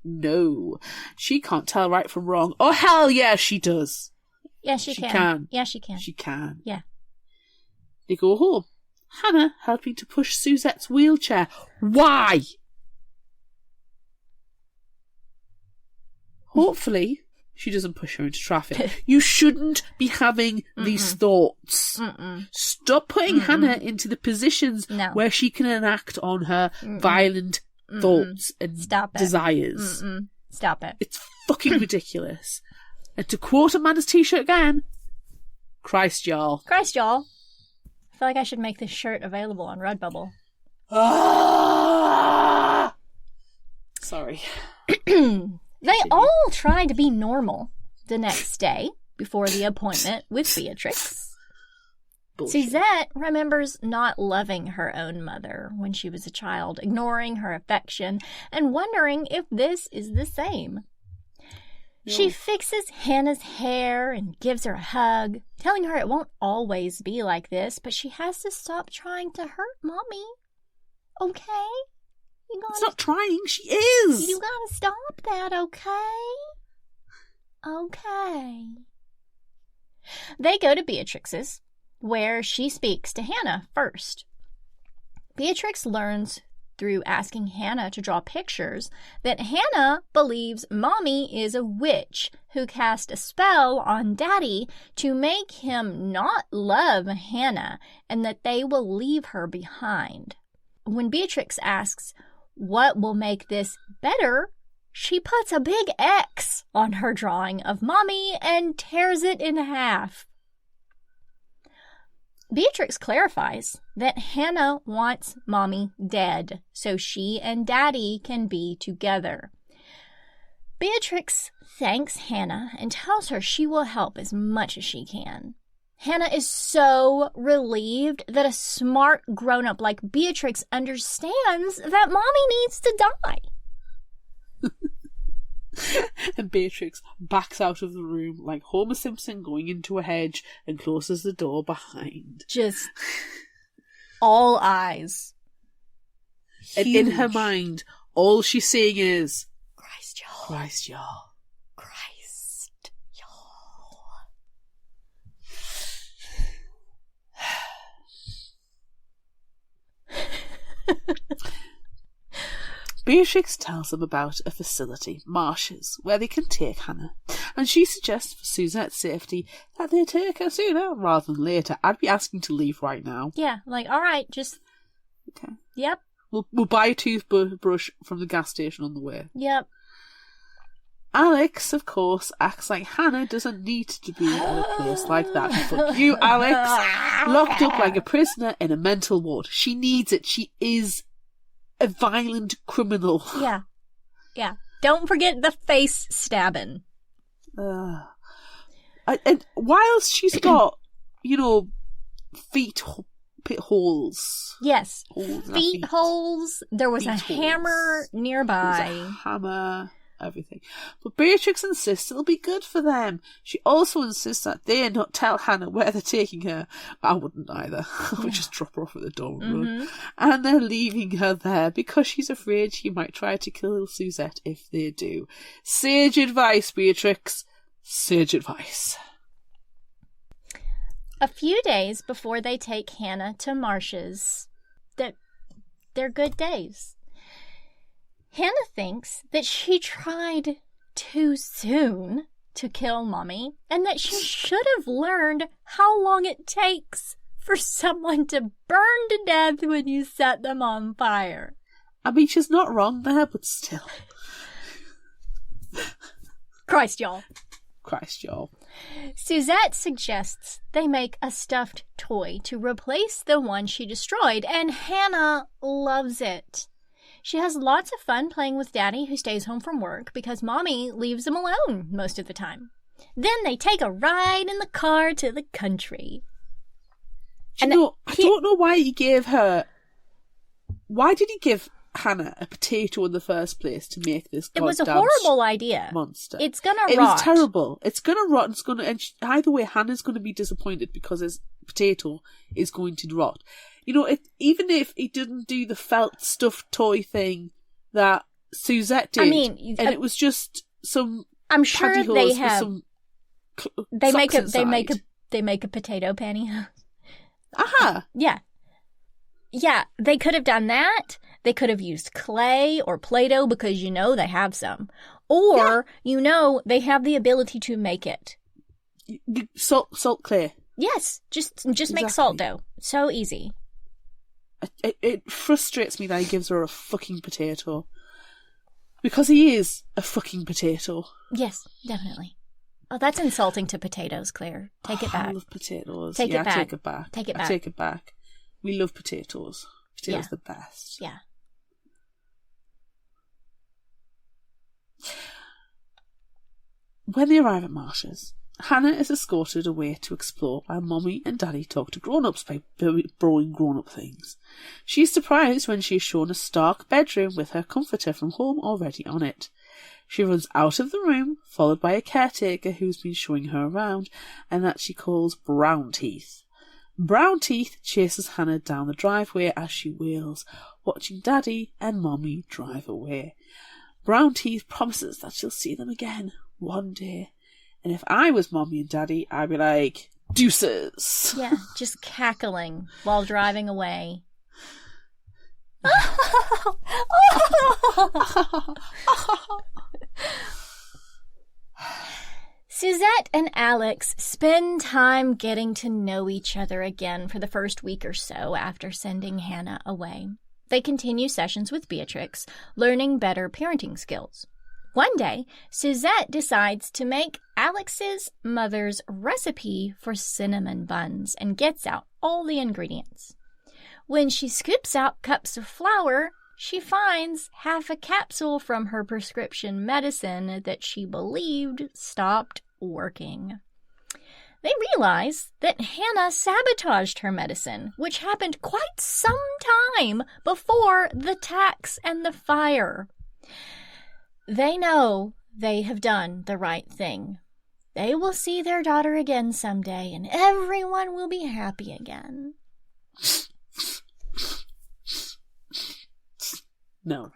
No, she can't tell right from wrong. Oh, hell yeah, she does. Yeah, she can. Yeah, she can. She can. Yeah. They go home. Hannah helping to push Suzette's wheelchair. Why? Hopefully, she doesn't push her into traffic. You shouldn't be having these thoughts. Stop putting Hannah into the positions where she can enact on her violent thoughts and desires. Stop it. It's fucking ridiculous. And to quote Amanda's t-shirt again, Christ, y'all. Christ, y'all. I feel like I should make this shirt available on Redbubble. Sorry. They all try to be normal the next day before the appointment with Beatrix. Bullshit. Suzette remembers not loving her own mother when she was a child, ignoring her affection, and wondering if this is the same. No. She fixes Hannah's hair and gives her a hug, telling her it won't always be like this, but she has to stop trying to hurt Mommy. Okay? It's not trying, she is! You gotta stop that, okay? Okay. They go to Beatrix's, where she speaks to Hannah first. Beatrix learns through asking Hannah to draw pictures that Hannah believes Mommy is a witch who cast a spell on Daddy to make him not love Hannah and that they will leave her behind. When Beatrix asks, what will make this better? She puts a big X on her drawing of Mommy and tears it in half. Beatrix clarifies that Hannah wants Mommy dead so she and Daddy can be together. Beatrix thanks Hannah and tells her she will help as much as she can. Hannah is so relieved that a smart grown-up like Beatrix understands that Mommy needs to die. And Beatrix backs out of the room like Homer Simpson going into a hedge and closes the door behind. Just all eyes. And in her mind, all she's seeing is Christ, y'all. Christ, y'all. Christ, y'all. Beatrix tells them about a facility, Marsh's, where they can take Hannah, and she suggests for Suzette's safety that they take her sooner rather than later. I'd be asking to leave right now. Yeah, like, all right, just... Okay. Yep. We'll buy a toothbrush from the gas station on the way. Yep. Alex, of course, acts like Hannah doesn't need to be at a place like that. Fuck you, Alex. Locked up like a prisoner in a mental ward. She needs it. She is a violent criminal. Yeah. Yeah. Don't forget the face stabbing. And whilst she's got, feet holes. Yes. Holes feet holes. There was a hammer nearby. There was a hammer. Everything. But Beatrix insists it'll be good for them. She also insists that they not tell Hannah where they're taking her. I wouldn't either. I would just drop her off at the door and run. And they're leaving her there because she's afraid she might try to kill Suzette if they do. Sage advice, Beatrix. Sage advice. A few days before they take Hannah to Marsh's, they're good days. Hannah thinks that she tried too soon to kill Mommy and that she should have learned how long it takes for someone to burn to death when you set them on fire. I mean, she's not wrong there, but still. Christ, y'all. Suzette suggests they make a stuffed toy to replace the one she destroyed, and Hannah loves it. She has lots of fun playing with Daddy, who stays home from work because Mommy leaves him alone most of the time. Then they take a ride in the car to the country. I don't know why he gave her... Why did he give Hannah a potato in the first place to make this goddamn... It was a horrible idea. ...monster? It's gonna rot. It was terrible. It's gonna rot. Either way, Hannah's gonna be disappointed because his potato is going to rot. Even if he didn't do the felt stuffed toy thing that Suzette did, it was just some. I'm sure they have. They make a potato pantyhose. Aha. Yeah. They could have done that. They could have used clay or Play-Doh because they have some, or they have the ability to make it. Salt clay. Yes, just make salt dough. So easy. It frustrates me that he gives her a fucking potato. Because he is a fucking potato. Yes, definitely. Oh, that's insulting to potatoes, Claire. Take it back. I love potatoes. Take it back. I take it back. Take it back. I take it back. We love potatoes. Potatoes are the best. Yeah. When they arrive at Marsh's, Hannah is escorted away to explore while Mommy and Daddy talk to grown-ups by borrowing grown-up things. She is surprised when she is shown a stark bedroom with her comforter from home already on it. She runs out of the room, followed by a caretaker who's been showing her around, and that she calls Brown Teeth. Brown Teeth chases Hannah down the driveway as she wails, watching Daddy and Mommy drive away. Brown Teeth promises that she'll see them again one day. And if I was Mommy and Daddy, I'd be like, deuces. Yeah, just cackling while driving away. Suzette and Alex spend time getting to know each other again for the first week or so after sending Hannah away. They continue sessions with Beatrix, learning better parenting skills. One day, Suzette decides to make Alex's mother's recipe for cinnamon buns and gets out all the ingredients. When she scoops out cups of flour, she finds half a capsule from her prescription medicine that she believed stopped working. They realize that Hannah sabotaged her medicine, which happened quite some time before the tax and the fire. They know they have done the right thing. They will see their daughter again someday, and everyone will be happy again. No.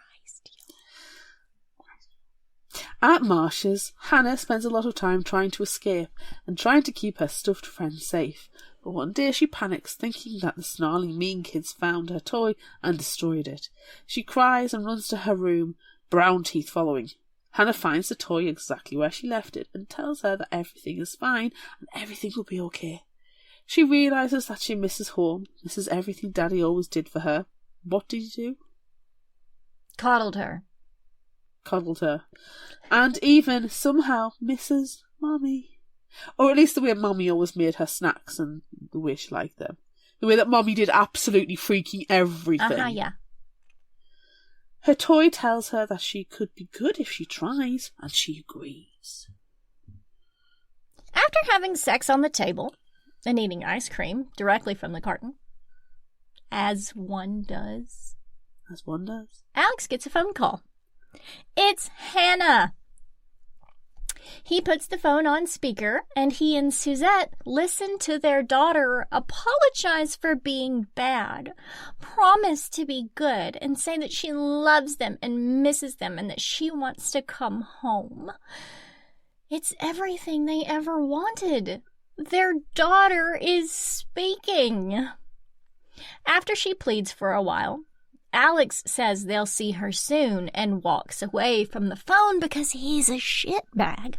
At Marsh's, Hannah spends a lot of time trying to escape and trying to keep her stuffed friend safe. But one day she panics, thinking that the snarling mean kids found her toy and destroyed it. She cries and runs to her room, Brown Teeth following. Hannah finds the toy exactly where she left it and tells her that everything is fine and everything will be okay. She realises that she misses home, misses everything Daddy always did for her. What did he do? Coddled her. And even, somehow, misses Mommy. Or at least the way Mommy always made her snacks and the way she liked them. The way that Mommy did absolutely freaking everything. Yeah. Her toy tells her that she could be good if she tries, and she agrees. After having sex on the table and eating ice cream directly from the carton, as one does, Alex gets a phone call. It's Hannah. He puts the phone on speaker, and he and Suzette listen to their daughter apologize for being bad, promise to be good, and say that she loves them and misses them and that she wants to come home. It's everything they ever wanted. Their daughter is speaking. After she pleads for a while, Alex says they'll see her soon and walks away from the phone because he's a shitbag,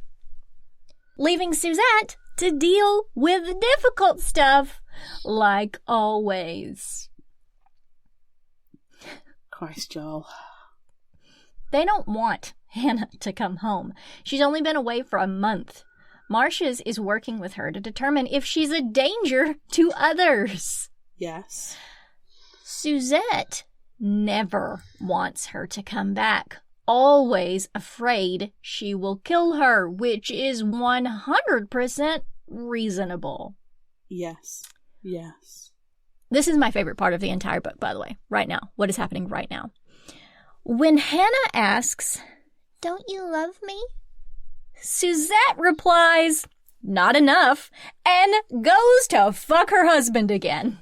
leaving Suzette to deal with the difficult stuff, like always. Christ, Joel. They don't want Hannah to come home. She's only been away for a month. Marcia's is working with her to determine if she's a danger to others. Yes. Suzette never wants her to come back, always afraid she will kill her, which is 100% reasonable. Yes. This is my favorite part of the entire book, by the way, right now. What is happening right now? When Hannah asks, "Don't you love me?" Suzette replies, "Not enough," and goes to fuck her husband again.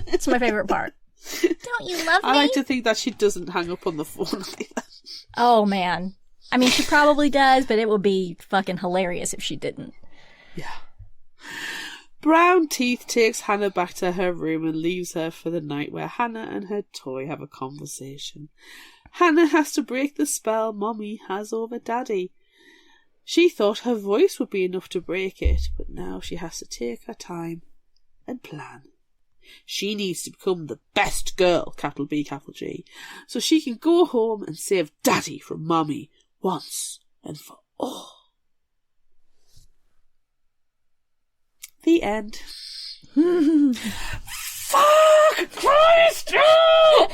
It's my favorite part. Don't you love me? I like to think that she doesn't hang up on the phone either. Oh, man. I mean, she probably does, but it would be fucking hilarious if she didn't. Yeah. Brown Teeth takes Hannah back to her room and leaves her for the night, where Hannah and her toy have a conversation. Hannah has to break the spell Mommy has over Daddy. She thought her voice would be enough to break it, but now she has to take her time and plan. She needs to become the best girl, capital B, capital G, so she can go home and save Daddy from Mommy once and for all. The end. Fuck Christ! Oh!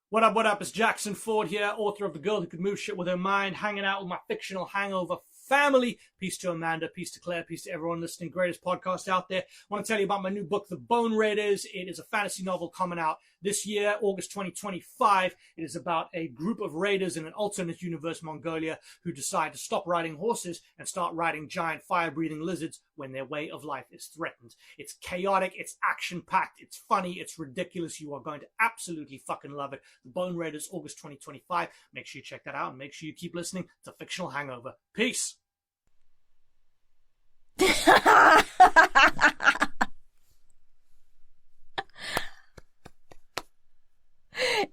What up, it's Jackson Ford here, author of The Girl Who Could Move Shit With Her Mind, hanging out with my Fictional Hangover family. Peace to Amanda, peace to Claire, peace to everyone listening. Greatest podcast out there. I want to tell you about my new book, The Bone Raiders. It is a fantasy novel coming out this year, August 2025. It is about a group of raiders in an alternate universe, Mongolia, who decide to stop riding horses and start riding giant fire-breathing lizards when their way of life is threatened. It's chaotic, it's action-packed, it's funny, it's ridiculous. You are going to absolutely fucking love it. The Bone Raiders, August 2025. Make sure you check that out and make sure you keep listening to Fictional Hangover. Peace.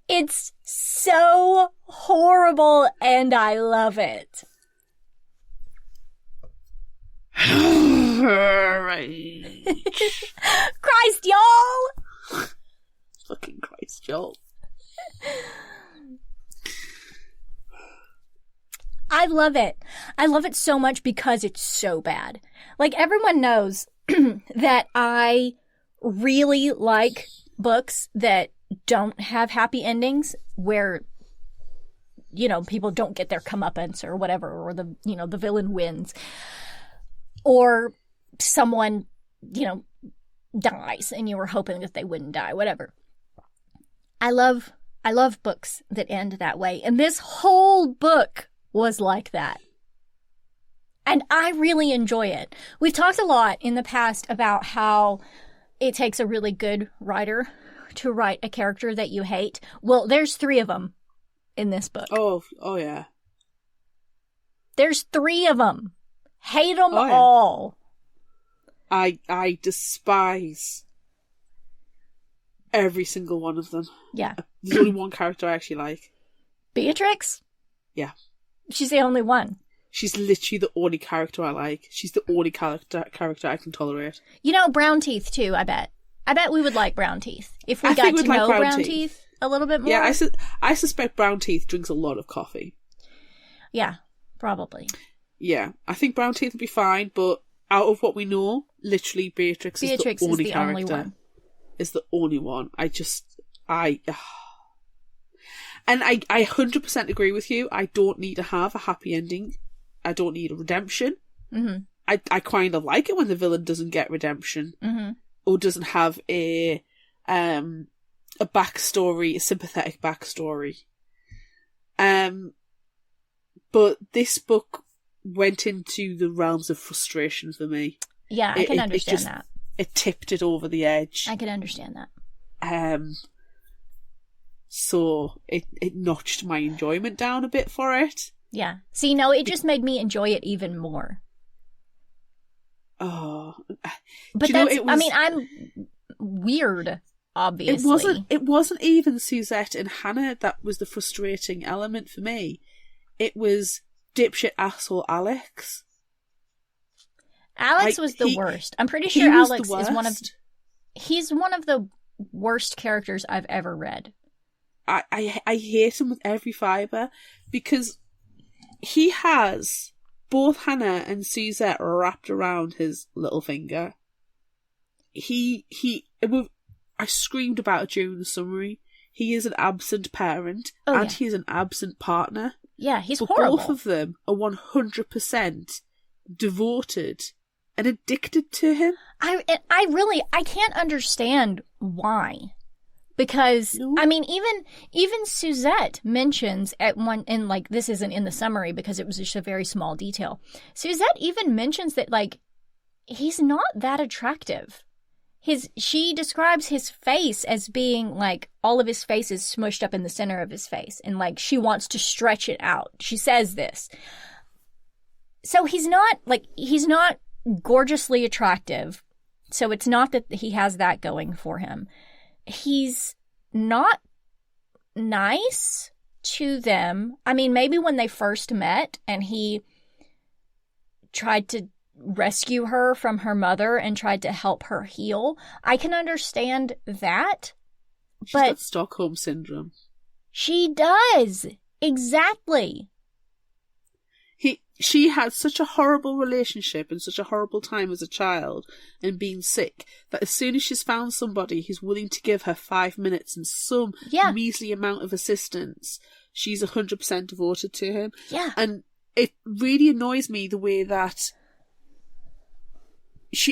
It's so horrible and I love it. Christ, y'all! Fucking Christ, y'all. I love it. I love it so much because it's so bad. Like, everyone knows that I really like books that don't have happy endings where, you know, people don't get their comeuppance or whatever, or the, you know, the villain wins. Or someone, you know, dies and you were hoping that they wouldn't die, whatever. I love books that end that way. And this whole book was like that. And I really enjoy it. We've talked a lot in the past about how it takes a really good writer to write a character that you hate. Well, there's 3 of them in this book. Oh yeah. There's 3 of them. Hate them Oh, yeah. all. I despise every single one of them. Yeah. There's only one character I actually like. Beatrix? Yeah. She's the only one. She's literally the only character I like. She's the only character I can tolerate. You know, Brown Teeth too, I bet. I bet we would like Brown Teeth. If we I got think to we'd like know Brown Brown Teeth. Teeth a little bit more. Yeah, I suspect Brown Teeth drinks a lot of coffee. Yeah, probably. Yeah, I think Brown Teeth would be fine, but out of what we know, literally Beatrix is the only character. Only one. Is the only one. And I 100% agree with you. I don't need to have a happy ending. I don't need a redemption. Mm-hmm. I kind of like it when the villain doesn't get redemption. Mm-hmm. Or doesn't have a backstory, a sympathetic backstory. But this book went into the realms of frustration for me. Yeah, I can understand that. It tipped it over the edge. I can understand that. So it notched my enjoyment down a bit for it. Yeah. See, no, it just made me enjoy it even more. Oh, but that's, I mean, I'm weird, obviously. It wasn't even Suzette and Hannah that was the frustrating element for me. It was dipshit asshole Alex. Alex was the worst. I'm pretty sure Alex is he's one of the worst characters I've ever read. I hate him with every fibre because he has both Hannah and Suzette wrapped around his little finger. I screamed about it during the summary. He is an absent parent and he is an absent partner. Yeah, he's horrible. Both of them are 100% devoted and addicted to him. I can't understand why. Because, I mean, even Suzette mentions at one, and like, this isn't in the summary because it was just a very small detail. Suzette even mentions that, like, he's not that attractive. She describes his face as being, like, all of his face is smushed up in the center of his face. And, like, she wants to stretch it out. She says this. So he's not gorgeously attractive. So it's not that he has that going for him. He's not nice to them. I mean, maybe when they first met and he tried to rescue her from her mother and tried to help her heal, I can understand that. She's got Stockholm Syndrome. She does. Exactly. She had such a horrible relationship and such a horrible time as a child and being sick that as soon as she's found somebody who's willing to give her 5 minutes and some measly amount of assistance, she's 100% devoted to him. Yeah. And it really annoys me the way that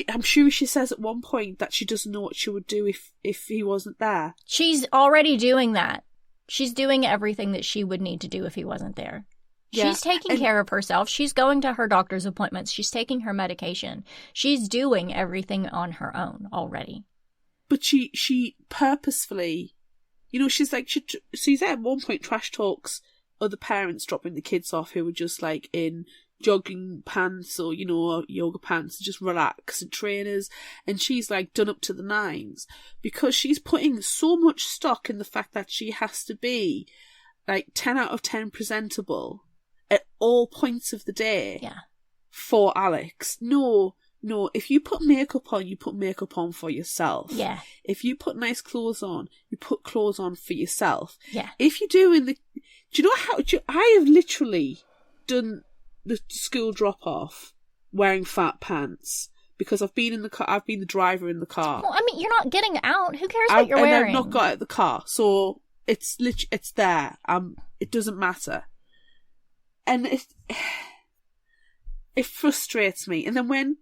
I'm sure she says at one point that she doesn't know what she would do if he wasn't there. She's already doing that. She's doing everything that she would need to do if he wasn't there. Yeah. She's taking care of herself. She's going to her doctor's appointments. She's taking her medication. She's doing everything on her own already. But she purposefully, she's like, she's at one point trash talks other parents dropping the kids off who were just like in jogging pants or, yoga pants, just relax and trainers. And she's like done up to the nines because she's putting so much stock in the fact that she has to be like 10 out of 10 presentable at all points of the day for Alex. No, if you put makeup on, you put makeup on for yourself. Yeah. If you put nice clothes on, you put clothes on for yourself. Yeah. If you're doing do you know how, I have literally done the school drop-off wearing fat pants because I've been in the car, I've been the driver in the car. Well, I mean, you're not getting out. Who cares what you're wearing? And I've not got out of the car, so it's there. It doesn't matter. And it frustrates me. And then when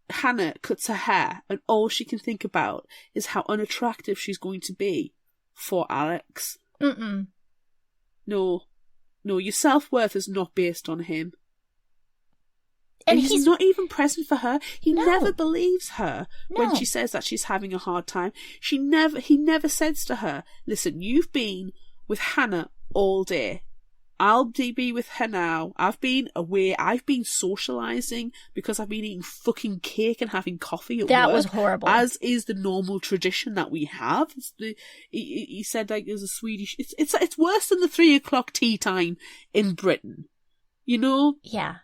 Hannah cuts her hair and all she can think about is how unattractive she's going to be for Alex. Mm-mm. No, your self-worth is not based on him. And he's not even present for her. He No. never believes her when No. she says that she's having a hard time. He never says to her, listen, you've been with Hannah all day. I'll be with her now. I've been away. I've been socialising because I've been eating fucking cake and having coffee at work. That was horrible. As is the normal tradition that we have. He said like there's a Swedish... It's worse than the 3:00 tea time in Britain. You know? Yeah.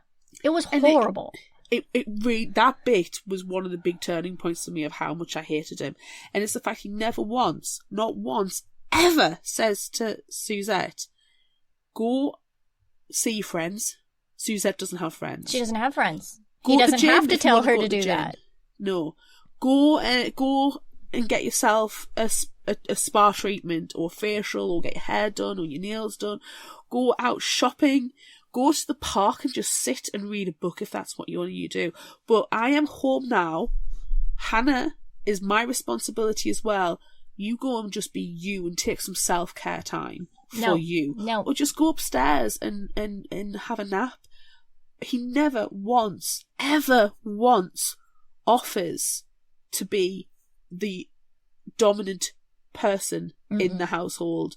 It was horrible. It really, that bit was one of the big turning points to me of how much I hated him. And it's the fact he never once, not once, ever says to Suzette, go see your friends. Suzette doesn't have friends. She doesn't have friends. Go He to the doesn't gym have to if you tell want her go to the do gym. that. No. Go and get yourself a spa treatment or facial or get your hair done or your nails done. Go out shopping. Go to the park and just sit and read a book if that's what you want to do. But I am home now. Hannah is my responsibility as well. You go and just be you and take some self-care time for you. No. Or just go upstairs and have a nap. He never once, ever once offers to be the dominant person in the household,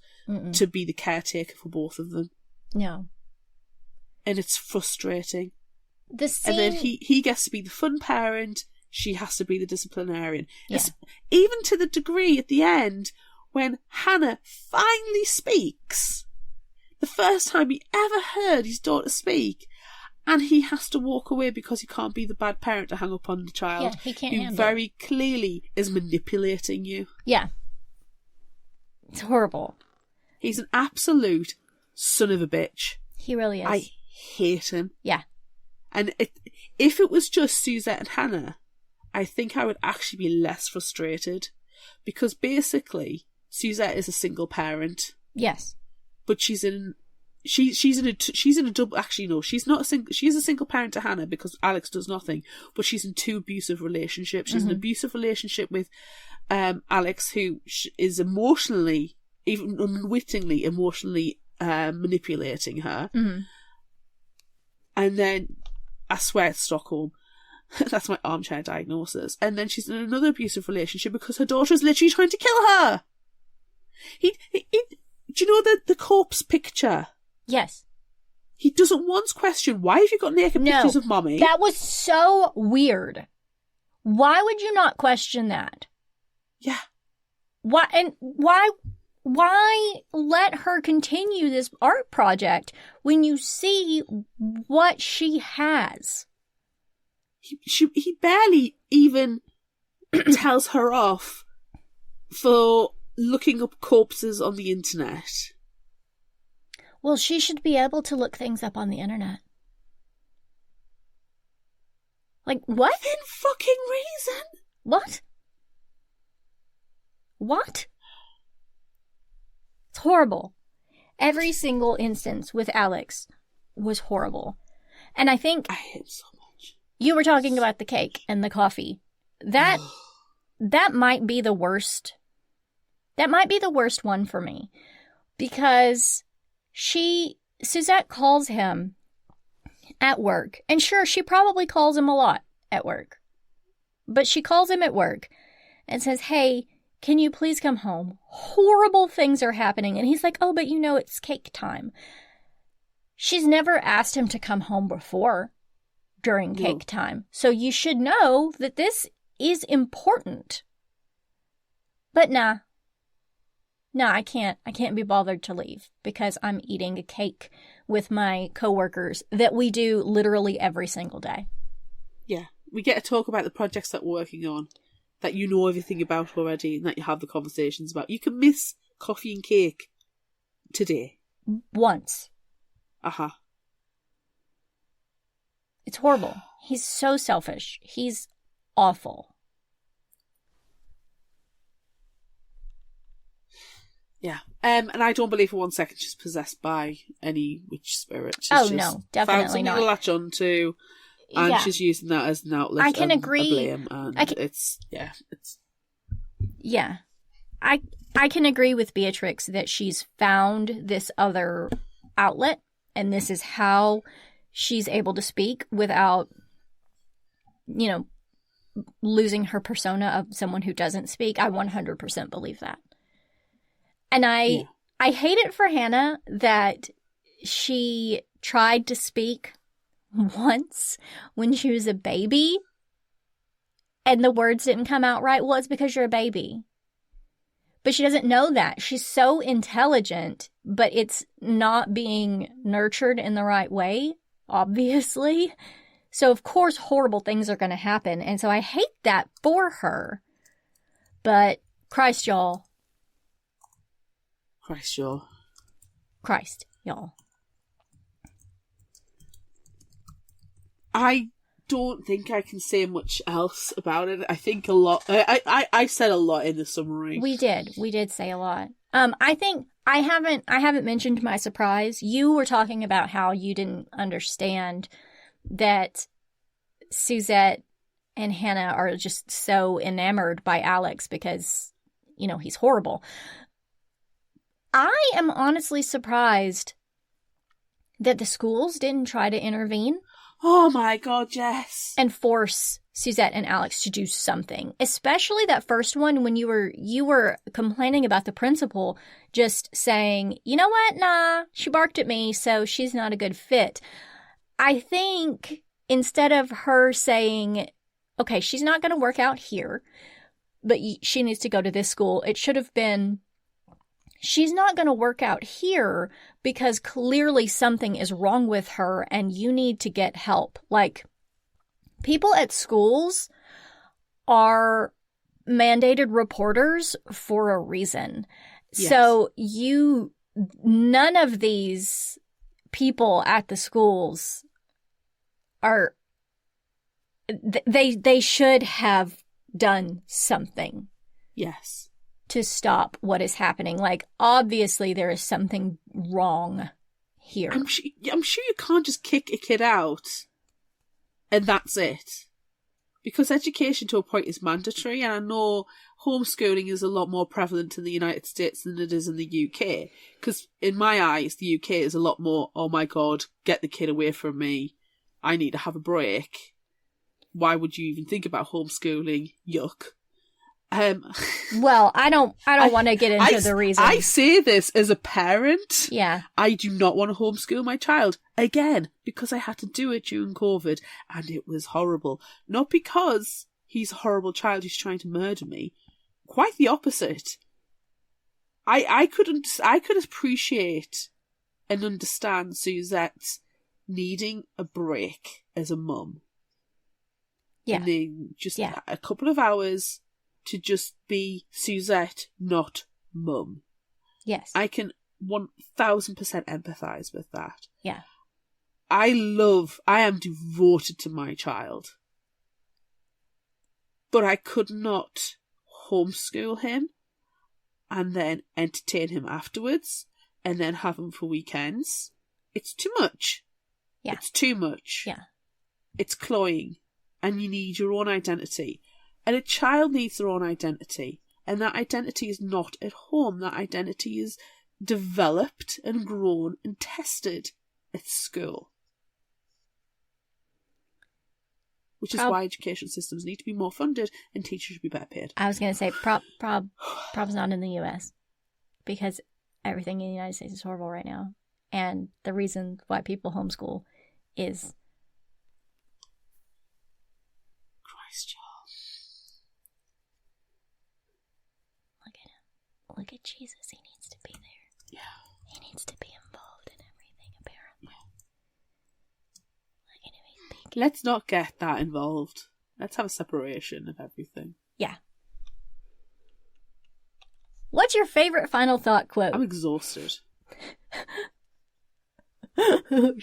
to be the caretaker for both of them. No. And it's frustrating. The scene... And then he gets to be the fun parent, she has to be the disciplinarian. Yeah. Even to the degree at the end when Hannah finally speaks. The first time he ever heard his daughter speak. And he has to walk away because he can't be the bad parent to hang up on the child. Yeah, he can't who handle very clearly is manipulating you. Yeah. It's horrible. He's an absolute son of a bitch. He really is. I hate him. Yeah. And if it was just Suzette and Hannah, I think I would actually be less frustrated. Because basically, Suzette is a single parent. Yes. But she's in a double. Actually, no, she's not a single. She is a single parent to Hannah because Alex does nothing. But she's in two abusive relationships. She's in an abusive relationship with Alex, who is emotionally, even unwittingly, manipulating her. Mm-hmm. And then, I swear it's Stockholm. That's my armchair diagnosis. And then she's in another abusive relationship because her daughter is literally trying to kill her. Do you know the corpse picture? Yes. He doesn't once question, why have you got naked pictures of mommy? That was so weird. Why would you not question that? Yeah. Why let her continue this art project when you see what she has? He barely even tells her off for looking up corpses on the internet. Well, she should be able to look things up on the internet. Like, what? Within fucking reason. What? What? It's horrible. Every single instance with Alex was horrible. And I think... I hate him so much. You were talking about the cake and the coffee. That might be the worst. That might be the worst one for me. Because Suzette calls him at work. And sure, she probably calls him a lot at work. But she calls him at work and says, hey, can you please come home? Horrible things are happening. And he's like, oh, but it's cake time. She's never asked him to come home before during cake time. So you should know that this is important. But nah, I can't be bothered to leave because I'm eating a cake with my coworkers that we do literally every single day. Yeah. We get to talk about the projects that we're working on, that you know everything about already and that you have the conversations about. You can miss coffee and cake today. Once. Uh-huh. It's horrible. He's so selfish. He's awful. Yeah. And I don't believe for 1 second she's possessed by any witch spirit. She's no, definitely found something not. to latch onto, and she's using that as an outlet. I can agree. A blame, and it's. Yeah. I can agree with Beatrix that she's found this other outlet, and this is how she's able to speak without losing her persona of someone who doesn't speak. I 100% believe that. And I hate it for Hannah that she tried to speak once when she was a baby and the words didn't come out right. Well, it's because you're a baby. But she doesn't know that. She's so intelligent, but it's not being nurtured in the right way, obviously. So, of course, horrible things are going to happen. And so I hate that for her. But Christ, y'all. Christ, y'all. Christ, y'all. I don't think I can say much else about it. I think a lot. I said a lot in the summary. We did say a lot. I think I haven't mentioned my surprise. You were talking about how you didn't understand that Suzette and Hannah are just so enamored by Alex because, he's horrible. I am honestly surprised that the schools didn't try to intervene. Oh my God, yes. And force Suzette and Alex to do something. Especially that first one when you were complaining about the principal just saying, you know what, nah, she barked at me, so she's not a good fit. I think instead of her saying, okay, she's not going to work out here, but she needs to go to this school, it should have been, she's not going to work out here because clearly something is wrong with her and you need to get help. Like, people at schools are mandated reporters for a reason. Yes. So none of these people at the schools are, they should have done something. Yes. To stop what is happening. Like, obviously there is something wrong here. I'm sure you can't just kick a kid out and that's it. Because education to a point is mandatory, and I know homeschooling is a lot more prevalent in the United States than it is in the UK. Because in my eyes, the UK is a lot more, oh my God, get the kid away from me. I need to have a break. Why would you even think about homeschooling? Yuck. Well, I don't want to get into the reasons. I say this as a parent. Yeah. I do not want to homeschool my child. Again, because I had to do it during COVID and it was horrible. Not because he's a horrible child who's trying to murder me. Quite the opposite. I could appreciate and understand Suzette needing a break as a mum. Yeah. And then just a couple of hours to just be Suzette, not mum. Yes. I can 1000% empathise with that. Yeah. I am devoted to my child. But I could not homeschool him and then entertain him afterwards and then have him for weekends. It's too much. Yeah. It's too much. Yeah. It's cloying. And you need your own identity. And a child needs their own identity. And that identity is not at home. That identity is developed and grown and tested at school. Which is why education systems need to be more funded and teachers should be better paid. I was going to say, prob's not in the US. Because everything in the United States is horrible right now. And the reason why people homeschool is... Christ, y'all. Look at Jesus. He needs to be there. Yeah. He needs to be involved in everything, apparently. Look at him. He's big. Let's not get that involved. Let's have a separation of everything. Yeah. What's your favorite final thought quote? I'm exhausted.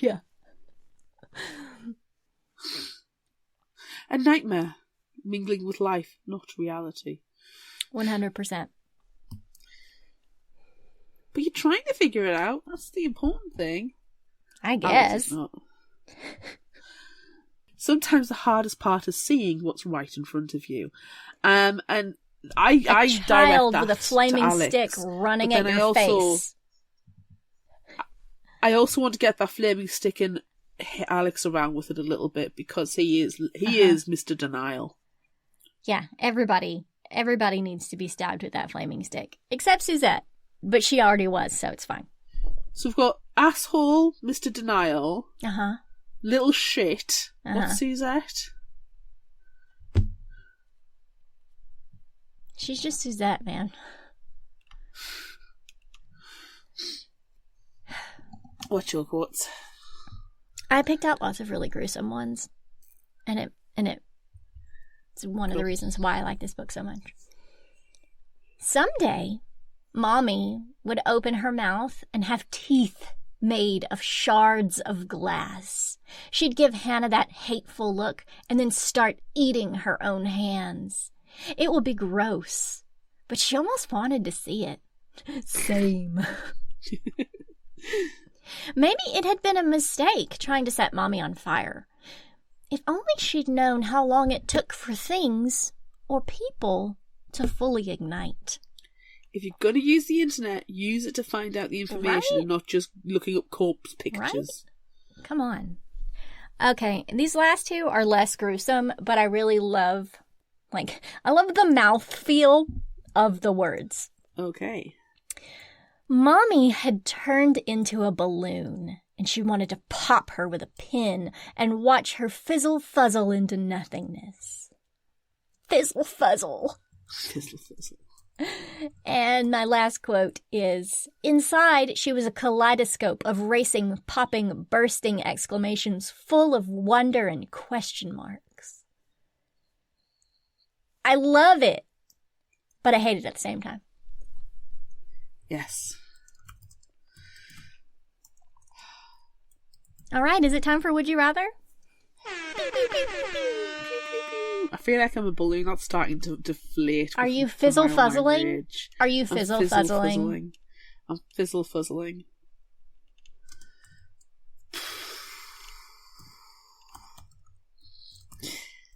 Yeah. A nightmare. Mingling with life, not reality. 100%. But you're trying to figure it out. That's the important thing. I guess. Sometimes the hardest part is seeing what's right in front of you. And I child direct that with a flaming to Alex, stick running at your face. I also want to get that flaming stick in hit Alex around with it a little bit because he is Mr. Denial. Yeah, everybody needs to be stabbed with that flaming stick. Except Suzette. But she already was, so it's fine. So we've got asshole, Mr. Denial. Uh-huh. Little shit. What's Suzette? She's just Suzette, man. What's your quotes? I picked out lots of really gruesome ones. And it's one of the reasons why I like this book so much. Someday, Mommy would open her mouth and have teeth made of shards of glass. She'd give Hannah that hateful look and then start eating her own hands. It would be gross, but she almost wanted to see it. Same. Maybe it had been a mistake trying to set Mommy on fire. If only she'd known how long it took for things or people to fully ignite. If you're going to use the internet, use it to find out the information and not just looking up corpse pictures. Right? Come on. Okay, these last two are less gruesome, but I really love, I love the mouthfeel of the words. Okay. Mommy had turned into a balloon, and she wanted to pop her with a pin and watch her fizzle-fuzzle into nothingness. Fizzle-fuzzle. Fizzle-fuzzle. And my last quote is, inside she was a kaleidoscope of racing, popping, bursting exclamations full of wonder and question marks. I love it, but I hate it at the same time. Yes. All right, is it time for Would You Rather? I feel like I'm a balloon that's starting to deflate. Are you fizzle-fuzzling? Are you fizzle-fuzzling? I'm fizzle-fuzzling.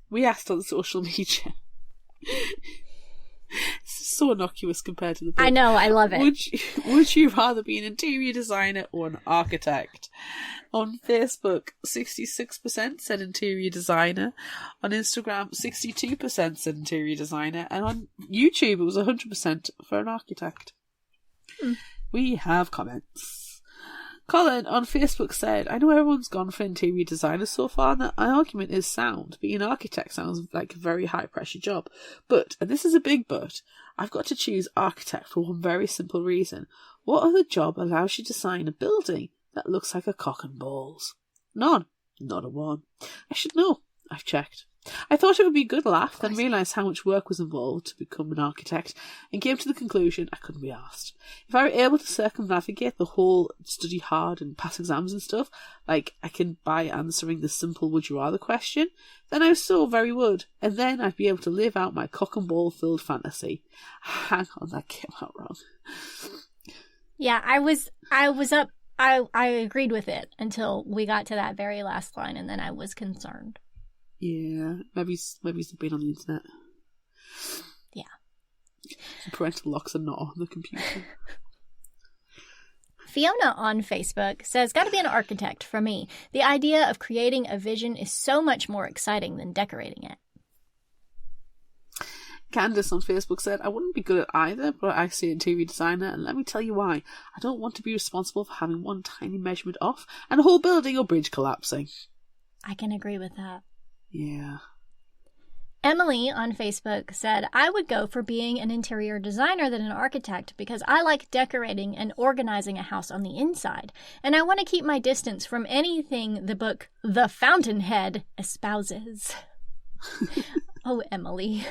We asked on social media. This is so innocuous compared to the book. I know, I love it. Would you rather be an interior designer or an architect? On Facebook, 66% said interior designer. On Instagram, 62% said interior designer. And on YouTube, it was 100% for an architect. We have comments. Colin on Facebook said, I know everyone's gone for interior designer so far, and that argument is sound. Being an architect sounds like a very high pressure job. But, and this is a big but, I've got to choose architect for one very simple reason. What other job allows you to design a building that looks like a cock and balls? None. Not a one. I should know. I've checked. I thought it would be a good laugh, then realised how much work was involved to become an architect, and came to the conclusion I couldn't be asked. If I were able to circumnavigate the whole study hard and pass exams and stuff, like I can by answering the simple would you rather question, then I so very would, and then I'd be able to live out my cock and ball filled fantasy. Hang on, that came out wrong. Yeah, I agreed with it until we got to that very last line, and then I was concerned. Yeah, maybe he's been on the internet. Yeah. Parental locks are not on the computer. Fiona on Facebook says, gotta be an architect for me. The idea of creating a vision is so much more exciting than decorating it. Candace on Facebook said, I wouldn't be good at either, but I say interior designer, and let me tell you why. I don't want to be responsible for having one tiny measurement off and a whole building or bridge collapsing. I can agree with that. Yeah. Emily on Facebook said, I would go for being an interior designer than an architect because I like decorating and organizing a house on the inside, and I want to keep my distance from anything the book The Fountainhead espouses. Oh, Emily.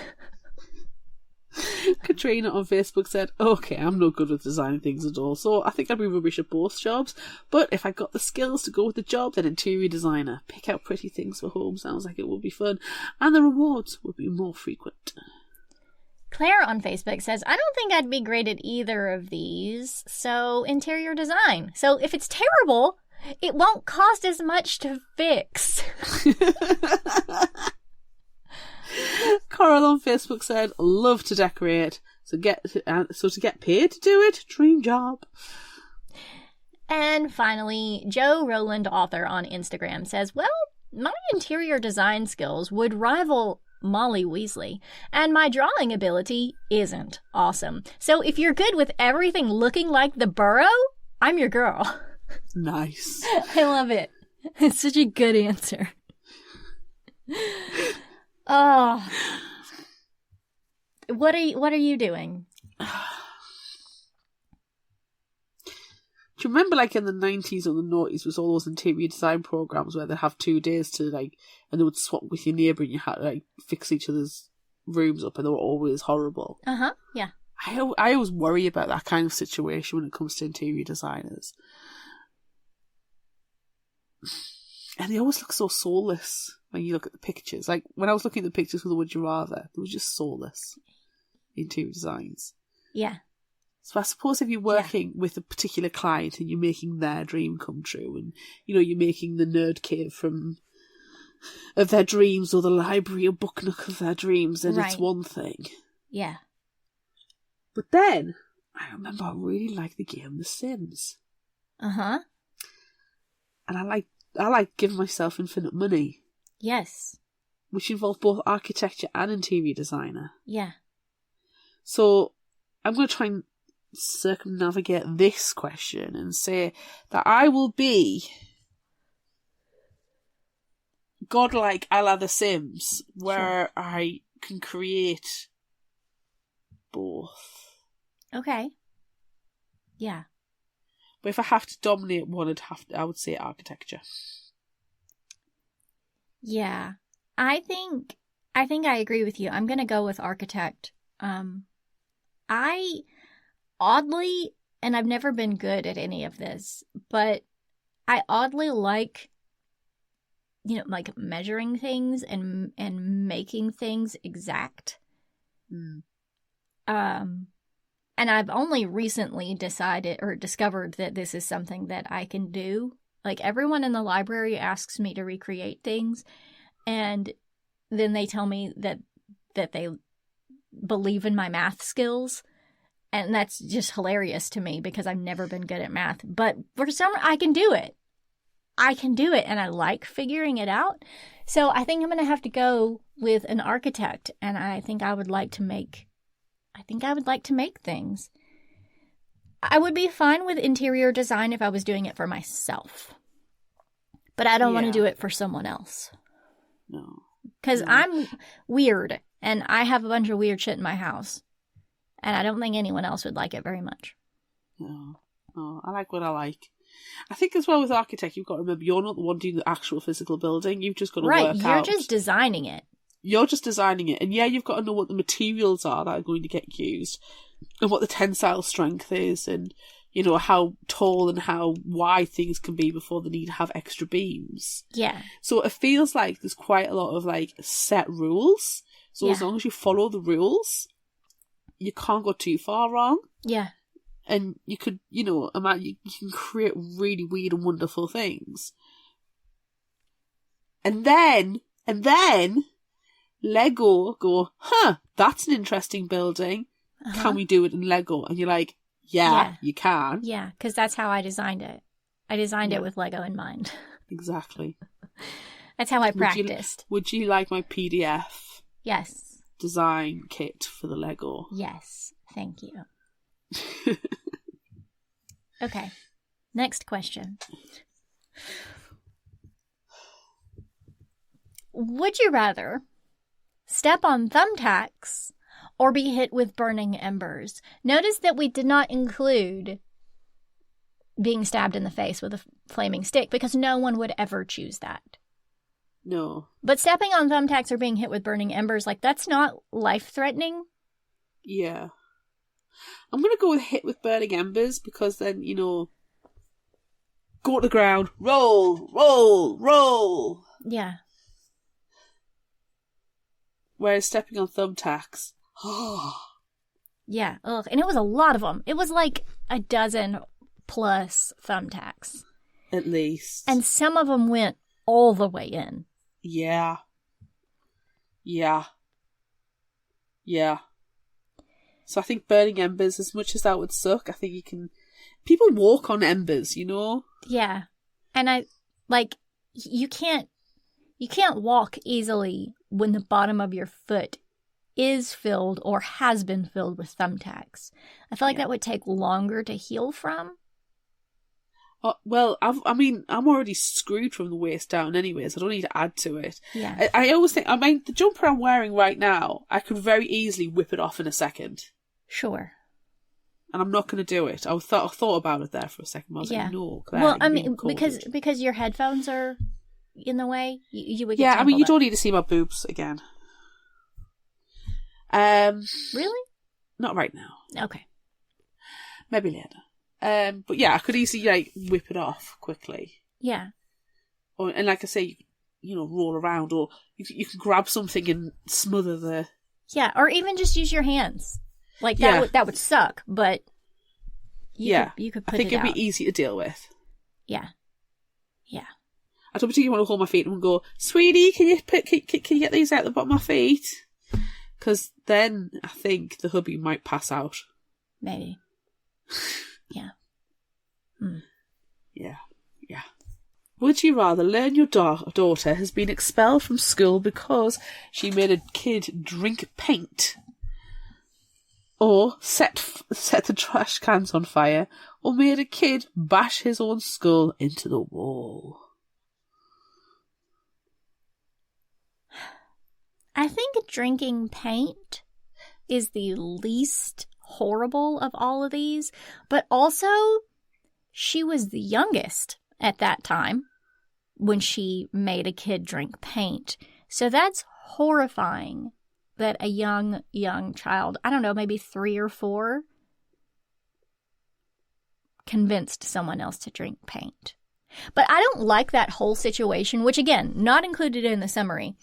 Katrina on Facebook said, okay, I'm no good with designing things at all, so I think I'd be rubbish at both jobs, but if I got the skills to go with the job, then interior designer. Pick out pretty things for home sounds like it would be fun, and the rewards would be more frequent. Claire on Facebook says, I don't think I'd be great at either of these, so interior design. So if it's terrible, it won't cost as much to fix. Coral on Facebook said, love to decorate, so to get paid to do it, dream job. And finally, Joe Rowland Author on Instagram says, well, my interior design skills would rival Molly Weasley, and my drawing ability isn't awesome. So if you're good with everything looking like the Burrow, I'm your girl. Nice. I love it. It's such a good answer. Oh. What are you doing? Do you remember, like, in the 90s or the 90s was all those interior design programs where they'd have 2 days to, like, and they would swap with your neighbour and you had to, like, fix each other's rooms up, and they were always horrible. Yeah. I always worry about that kind of situation when it comes to interior designers. And they always look so soulless when you look at the pictures. Like, when I was looking at the pictures for the Would You Rather, they were just soulless interior designs. Yeah. So I suppose if you're working with a particular client and you're making their dream come true, and, you know, you're making the nerd cave of their dreams, or the library or book nook of their dreams, then it's one thing. Yeah. But then, I remember I really liked the game The Sims. Uh-huh. And I like giving myself infinite money. Yes. Which involved both architecture and interior designer. Yeah. So I'm going to try and circumnavigate this question and say that I will be godlike a la The Sims, where I can create both. Okay. Yeah. But if I have to dominate one, I would say architecture. Yeah. I think I agree with you. I'm going to go with architect. I oddly, and I've never been good at any of this, but I oddly like, you know, like measuring things and making things exact. And I've only recently decided or discovered that this is something that I can do. Like, everyone in the library asks me to recreate things, and then they tell me that they believe in my math skills. And that's just hilarious to me because I've never been good at math. But for some reason, I can do it. And I like figuring it out. So I think I'm going to have to go with an architect. And I think I would like to make things. I would be fine with interior design if I was doing it for myself. But I don't want to do it for someone else. No. Because I'm weird. And I have a bunch of weird shit in my house. And I don't think anyone else would like it very much. No, I like what I like. I think as well with architect, you've got to remember you're not the one doing the actual physical building. You've just got to work out. Right, you're just designing it. You're just designing it. And yeah, you've got to know what the materials are that are going to get used, and what the tensile strength is, and, you know, how tall and how wide things can be before they need to have extra beams. Yeah. So it feels like there's quite a lot of, like, set rules. So as long as you follow the rules, you can't go too far wrong. Yeah. And you could, you know, you can create really weird and wonderful things. And then Lego go, that's an interesting building. Uh-huh. Can we do it in Lego? And you're like, yeah. You can. Yeah, because that's how I designed it. I designed it with Lego in mind. Exactly. That's how I practiced. Would you like my PDF? Yes. Design kit for the Lego? Yes, thank you. Okay, next question. Would you rather step on thumbtacks or be hit with burning embers? Notice that we did not include being stabbed in the face with a flaming stick because no one would ever choose that. No. But stepping on thumbtacks or being hit with burning embers, like, that's not life-threatening. Yeah. I'm going to go with hit with burning embers because then, you know, go to the ground, roll. Yeah. Whereas stepping on thumbtacks, yeah, ugh. And it was a lot of them. It was like a dozen plus thumbtacks. At least. And some of them went all the way in. Yeah. So I think burning embers, as much as that would suck, I think you can People walk on embers, you know? Yeah. And you can't walk easily when the bottom of your foot is filled or has been filled with thumbtacks. I feel like that would take longer to heal from. Well, I'm already screwed from the waist down anyways. I don't need to add to it. Yeah. I always think, the jumper I'm wearing right now, I could very easily whip it off in a second. Sure. And I'm not going to do it. I thought about it there for a second. I was like, no. Claire, well, because your headphones are in the way, you would get Yeah, you up. don't need to see my boobs again. Really? Not right now. Okay. Maybe later. But yeah, I could easily whip it off quickly. Yeah. And like I say, roll around, or you can grab something and smother the. Yeah, or even just use your hands. Like that would suck, but you could put it out. I think it'd be easy to deal with. Yeah. Yeah. I don't particularly want to hold my feet and go, sweetie, can you get these out the bottom of my feet? Because then I think the hubby might pass out. Maybe. Yeah. Yeah. Would you rather learn your daughter has been expelled from school because she made a kid drink paint, or set the trash cans on fire, or made a kid bash his own skull into the wall? I think drinking paint is the least horrible of all of these, but also she was the youngest at that time when she made a kid drink paint. So that's horrifying that a young child, I don't know, maybe 3 or 4, convinced someone else to drink paint. But I don't like that whole situation, which again, not included in the summary.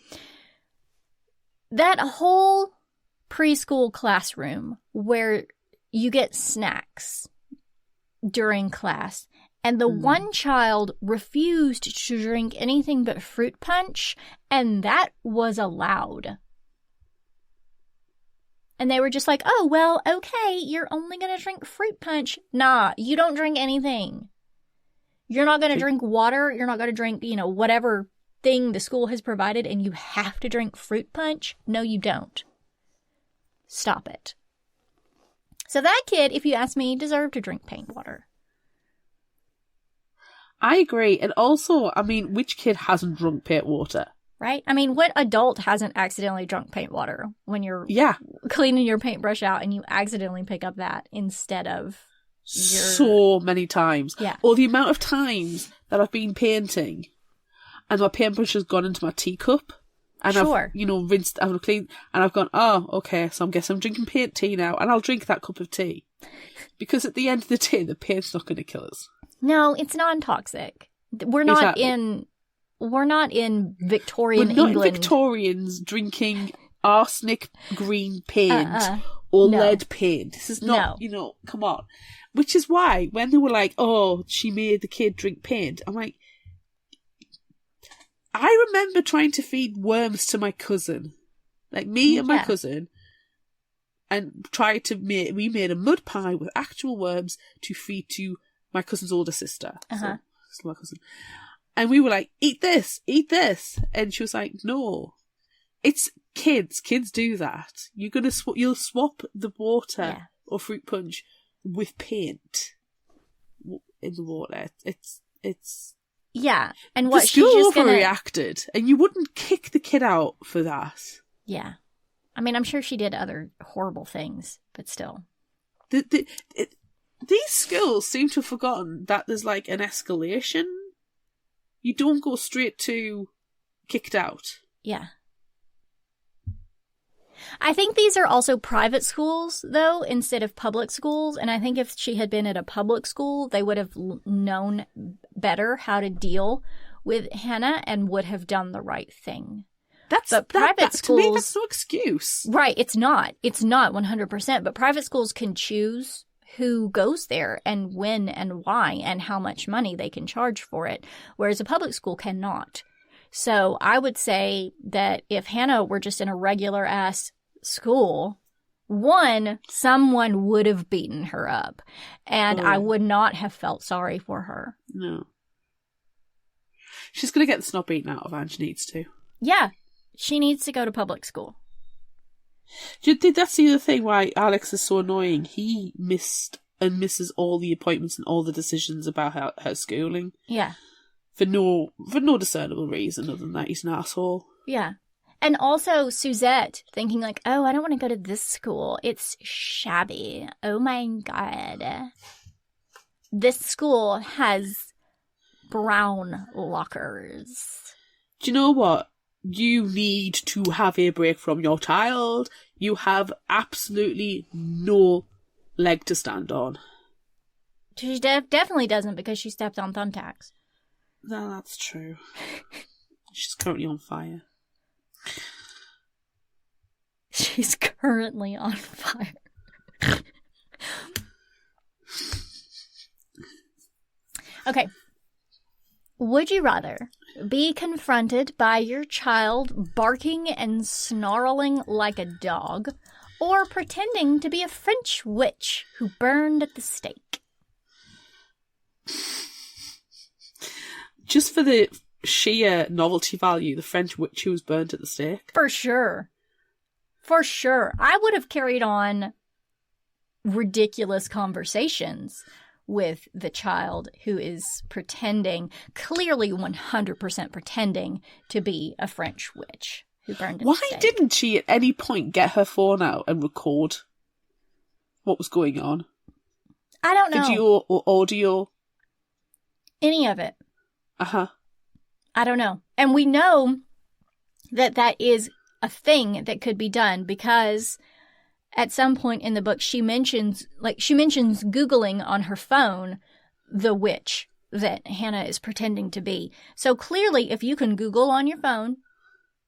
That whole preschool classroom where you get snacks during class, and the one child refused to drink anything but fruit punch, and that was allowed. And they were just like, oh, well, okay, you're only going to drink fruit punch. Nah, you don't drink anything. You're not going to drink water. You're not going to drink, whatever thing the school has provided, and you have to drink fruit punch. No, you don't. Stop it. So that kid, if you ask me, deserved to drink paint water. I agree. And also, which kid hasn't drunk paint water? Right? What adult hasn't accidentally drunk paint water when you're cleaning your paintbrush out and you accidentally pick up that instead of so many times. Yeah. Or the amount of times that I've been painting and my paintbrush has gone into my teacup and I've, rinsed, I've cleaned, and I've gone, oh, okay, so I guess I'm drinking paint tea now, and I'll drink that cup of tea. Because at the end of the day, the paint's not going to kill us. No, it's non-toxic. We're not in Victorian England. We're not Victorians drinking arsenic green paint or lead paint. This is not, come on. Which is why, when they were like, oh, she made the kid drink paint, I'm like, I remember trying to feed worms to my cousin. Like, me and my cousin, and we made a mud pie with actual worms to feed to my cousin's older sister. So, it's my cousin. And we were like, eat this. And she was like, no. It's kids. Kids do that. You'll swap the water or fruit punch with paint in the water. It's yeah. And what the she's school just gonna overreacted, and you wouldn't kick the kid out for that. Yeah. I'm sure she did other horrible things, but still. These schools seem to have forgotten that there's like an escalation. You don't go straight to kicked out. Yeah. I think these are also private schools, though, instead of public schools. And I think if she had been at a public school, they would have known better how to deal with Hannah and would have done the right thing. Private schools, to me, that's no excuse. Right. It's not 100%. But private schools can choose who goes there and when and why and how much money they can charge for it, whereas a public school cannot. So I would say that if Hannah were just in a regular ass school One, someone would have beaten her up, and I Oh. would not have felt sorry for her. No. She's going to get the snot beaten out of her, and she needs to. Yeah, she needs to go to public school. Do you think that's the other thing why Alex is so annoying? He missed and misses all the appointments and all the decisions about her schooling. Yeah. For no discernible reason other than that he's an asshole. Yeah. And also Suzette thinking like, oh, I don't want to go to this school. It's shabby. Oh my God. This school has brown lockers. Do you know what? You need to have a break from your child. You have absolutely no leg to stand on. She definitely doesn't because she stepped on thumbtacks. No, that's true. She's currently on fire. She's currently on fire. Okay. Would you rather be confronted by your child barking and snarling like a dog, or pretending to be a French witch who burned at the stake? Just for the sheer novelty value, the French witch who was burnt at the stake. For sure. For sure. I would have carried on ridiculous conversations with the child who is pretending, clearly 100% pretending to be a French witch who burned at the Why stake. didn't she at any point get her phone out and record what was going on? I don't know. Video or audio? Any of it. Uh-huh. I don't know. And we know that that is a thing that could be done because at some point in the book she mentions Googling on her phone the witch that Hannah is pretending to be. So clearly if you can Google on your phone,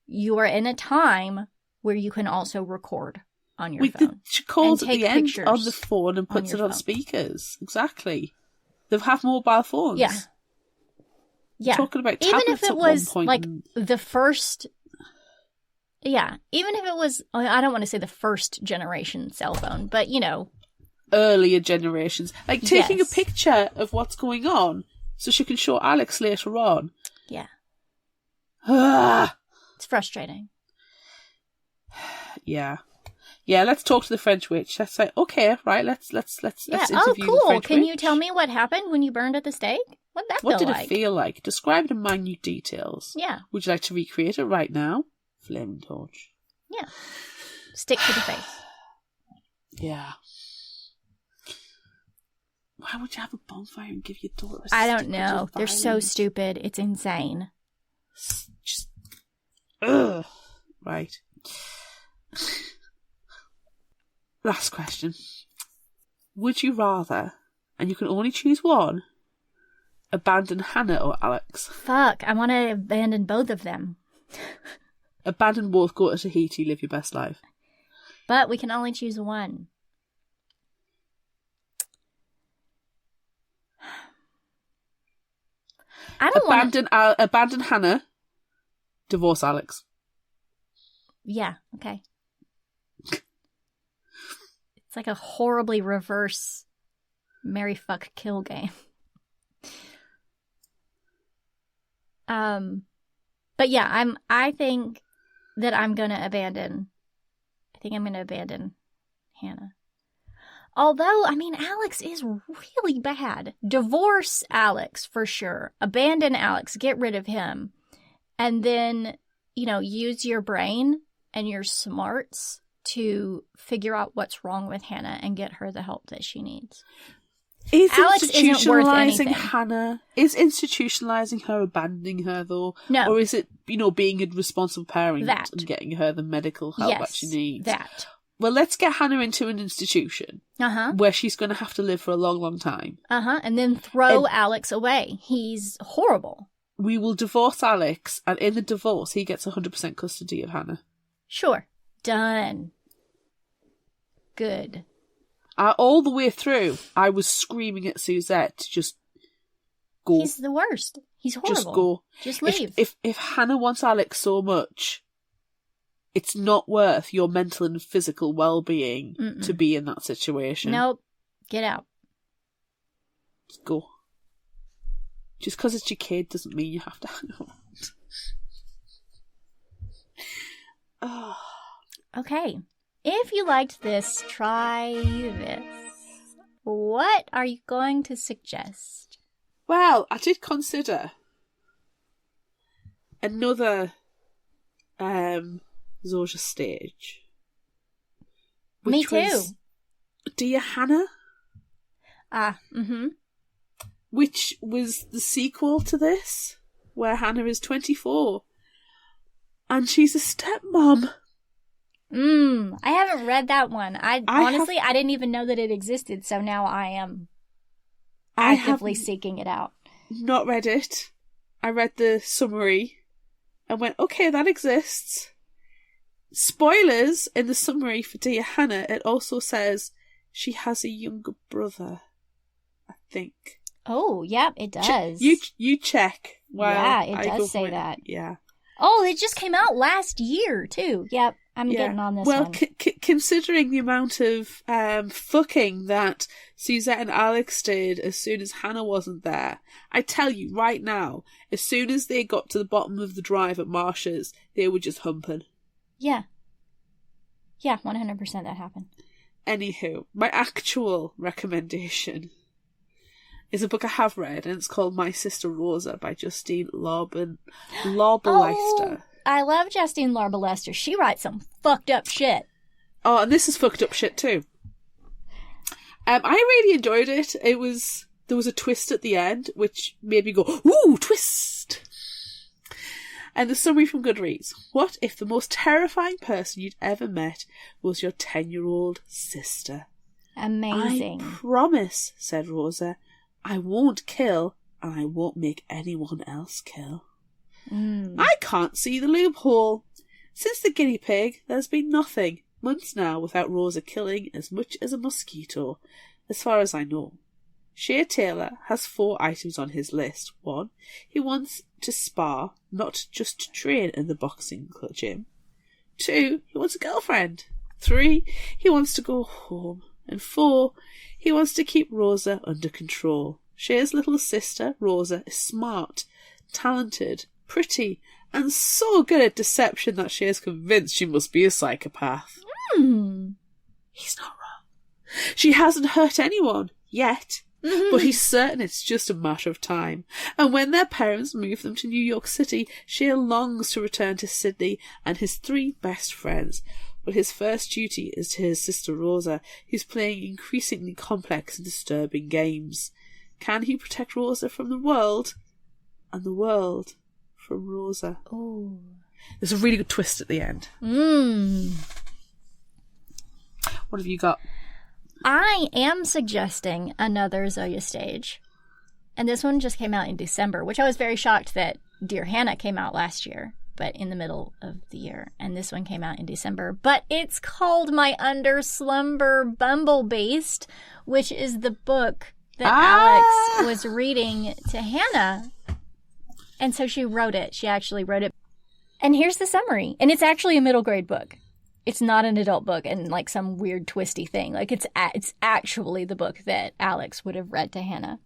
you are in a time where you can also record on your phone. She calls and at the take end pictures on the phone and puts on it your on phone. speakers. Exactly. They have mobile phones. Yeah. Yeah. Talking about Even tablets if it at one was point like and- the first, yeah, even if it was, I don't want to say the first generation cell phone, but you know, earlier generations. Like taking Yes. a picture of what's going on so she can show Alex later on. yeah, Ah, it's frustrating. yeah. Yeah, let's talk to the French witch. Let's say, okay, right, let's Yeah. interview Oh, the cool. French Can you witch. tell me what happened when you burned at the stake? What did that What feel did like? it feel like? Describe it in minute details. Yeah. Would you like to recreate it right now? Flaming torch. Yeah. Stick to the face. Yeah. Why would you have a bonfire and give your daughter a I don't stick know. of They're so violence? stupid. It's insane. Just... Ugh. Right. Last question. Would you rather, and you can only choose one, abandon Hannah or Alex? Fuck. I want to abandon both of them. Abandon both, go to Tahiti, live your best life. But we can only choose one. I don't want to... Abandon Hannah, divorce Alex. Yeah, okay. It's like a horribly reverse marry, fuck, kill game. But yeah, I think that I'm gonna abandon Hannah. Although, I mean, Alex is really bad. Divorce Alex for sure. Abandon Alex. Get rid of him. And then, you know, use your brain and your smarts to figure out what's wrong with Hannah and get her the help that she needs. Is Alex isn't worth institutionalizing anything. Hannah? Is institutionalizing her abandoning her though? No. Or is it, you know, being a responsible parent That. and getting her the medical help that Yes, she needs? that. Well, let's get Hannah into an institution Uh-huh. where she's going to have to live for a long, long time. Uh-huh. And then throw Alex away. He's horrible. We will divorce Alex, and in the divorce, he gets 100% custody of Hannah. Sure. Done. Good. All the way through, I was screaming at Suzette to just go. He's the worst. He's horrible. Just go. Just leave. If Hannah wants Alex so much, it's not worth your mental and physical well-being to be in that situation. Nope. Get out. Just go. Just because it's your kid doesn't mean you have to hang on. Oh. Okay. If you liked this, try this. What are you going to suggest? Well, I did consider another Zoje Stage. Me too. Was Dear Hannah. Which was the sequel to this, where Hannah is 24. And she's a stepmom. I haven't read that one. I didn't even know that it existed, so now I am actively seeking it out. Not read it. I read the summary and went, okay, that exists. Spoilers, in the summary for Dear Hannah, it also says she has a younger brother, I think. Oh, yeah, it does. You check. Yeah, it does say that. Yeah. Oh, it just came out last year, too. Yep, I'm getting on this one. Well, considering the amount of fucking that Suzette and Alex did as soon as Hannah wasn't there, I tell you right now, as soon as they got to the bottom of the drive at Marsha's, they were just humping. Yeah. Yeah, 100% that happened. Anywho, my actual recommendation is a book I have read, and it's called My Sister Rosa by Justine Larbelester. Oh, I love Justine Larbelester. She writes some fucked up shit. Oh, and this is fucked up shit too. I really enjoyed it. There was a twist at the end, which made me go, ooh, twist! And the summary from Goodreads. What if the most terrifying person you'd ever met was your 10-year-old sister? Amazing. I promise, said Rosa, I won't kill, and I won't make anyone else kill. I can't see the loophole. Since the guinea pig, there's been months now, without Rosa killing as much as a mosquito, as far as I know. Shea Taylor has 4 items on his list. 1, he wants to spar, not just to train in the boxing gym. 2, he wants a girlfriend. 3, he wants to go home. And 4, he wants to keep Rosa under control. Shea's little sister, Rosa, is smart, talented, pretty, and so good at deception that she is convinced she must be a psychopath. He's not wrong. She hasn't hurt anyone, yet, but he's certain it's just a matter of time. And when their parents move them to New York City, Shea longs to return to Sydney and his 3 best friends. But his first duty is to his sister Rosa, who's playing increasingly complex and disturbing games. Can he protect Rosa from the world? And the world from Rosa? Oh. There's a really good twist at the end. What have you got? I am suggesting another Zoje Stage. And this one just came out in December, which I was very shocked that Dear Hannah came out last year, but in the middle of the year. And this one came out in December. But it's called My Under Slumber Bumblebeast, which is the book that Alex was reading to Hannah. And so she wrote it. She actually wrote it. And here's the summary. And it's actually a middle grade book. It's not an adult book and like some weird twisty thing. Like it's actually the book that Alex would have read to Hannah.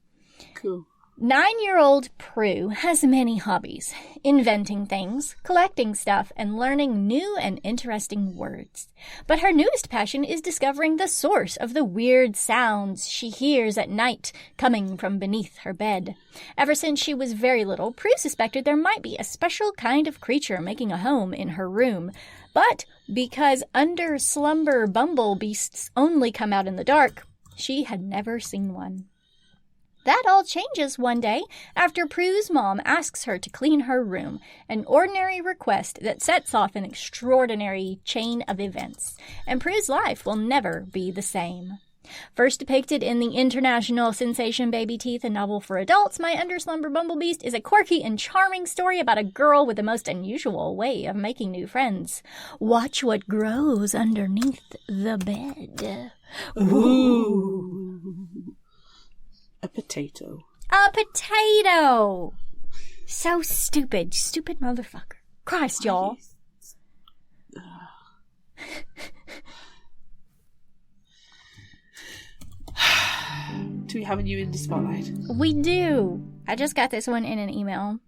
Cool. 9-year-old Prue has many hobbies: inventing things, collecting stuff, and learning new and interesting words. But her newest passion is discovering the source of the weird sounds she hears at night coming from beneath her bed. Ever since she was very little, Prue suspected there might be a special kind of creature making a home in her room. But because under slumber bumblebeasts only come out in the dark, she had never seen one. That all changes one day after Prue's mom asks her to clean her room, an ordinary request that sets off an extraordinary chain of events, and Prue's life will never be the same. First depicted in the international sensation Baby Teeth, a novel for adults, My Under Slumber Bumblebeast is a quirky and charming story about a girl with the most unusual way of making new friends. Watch what grows underneath the bed. Ooh. A potato. A potato! So stupid. Stupid motherfucker. Christ, y'all. Do we have a new indie spotlight? We do. I just got this one in an email.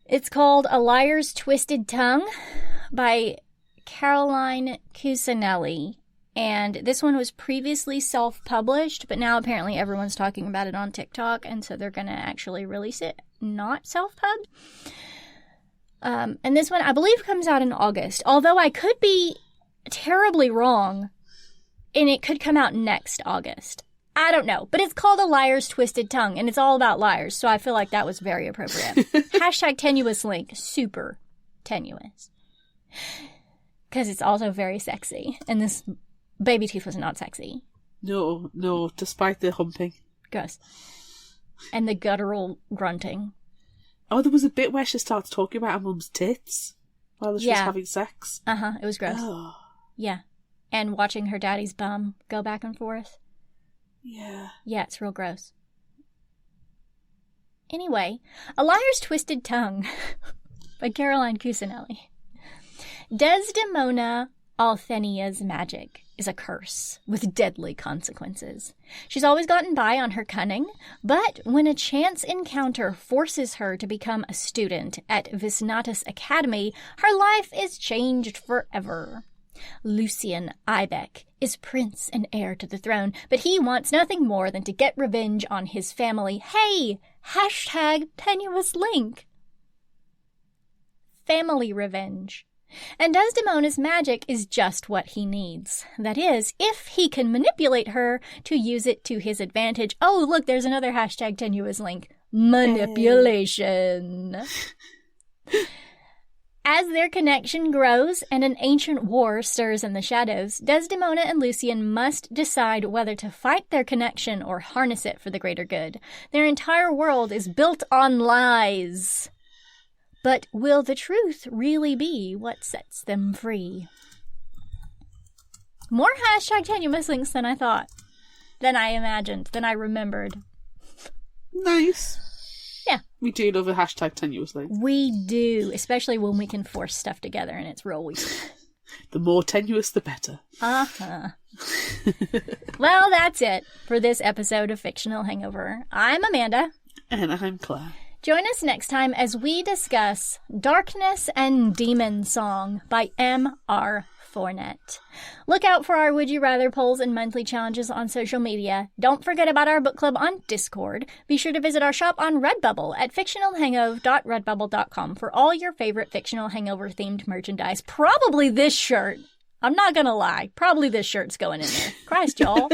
It's called A Liar's Twisted Tongue by Caroline Cusinelli. And this one was previously self-published, but now apparently everyone's talking about it on TikTok, and so they're going to actually release it not self-pub. And this one, I believe, comes out in August. Although I could be terribly wrong, and it could come out next August. I don't know. But it's called A Liar's Twisted Tongue, and it's all about liars, so I feel like that was very appropriate. Hashtag tenuous link. Super tenuous. Because it's also very sexy. And this baby teeth was not sexy. No, despite the humping. Gross. And the guttural grunting. Oh, there was a bit where she starts talking about her mum's tits while she was having sex. Uh-huh, it was gross. Oh. Yeah. And watching her daddy's bum go back and forth. Yeah. Yeah, it's real gross. Anyway, A Liar's Twisted Tongue by Caroline Cusinelli. Desdemona Althenia's magic is a curse with deadly consequences. She's always gotten by on her cunning, but when a chance encounter forces her to become a student at Visnatus Academy, her life is changed forever. Lucian Ibeck is prince and heir to the throne, but he wants nothing more than to get revenge on his family. Hey! Hashtag tenuous link. Family revenge. And Desdemona's magic is just what he needs. That is, if he can manipulate her to use it to his advantage. Oh, look, there's another hashtag tenuous link. Manipulation. As their connection grows and an ancient war stirs in the shadows, Desdemona and Lucian must decide whether to fight their connection or harness it for the greater good. Their entire world is built on lies. But will the truth really be what sets them free? More hashtag tenuous links than I thought, than I imagined, than I remembered. Nice. Yeah. We do love a hashtag tenuous link. We do, especially when we can force stuff together and it's real weird. The more tenuous, the better. Uh-huh. Well, that's it for this episode of Fictional Hangover. I'm Amanda. And I'm Claire. Join us next time as we discuss Darkness and Demon Song by M.R. Fournette. Look out for our Would You Rather polls and monthly challenges on social media. Don't forget about our book club on Discord. Be sure to visit our shop on Redbubble at fictionalhangover.redbubble.com for all your favorite Fictional Hangover themed merchandise. Probably this shirt. I'm not gonna lie. Probably this shirt's going in there. Christ, y'all.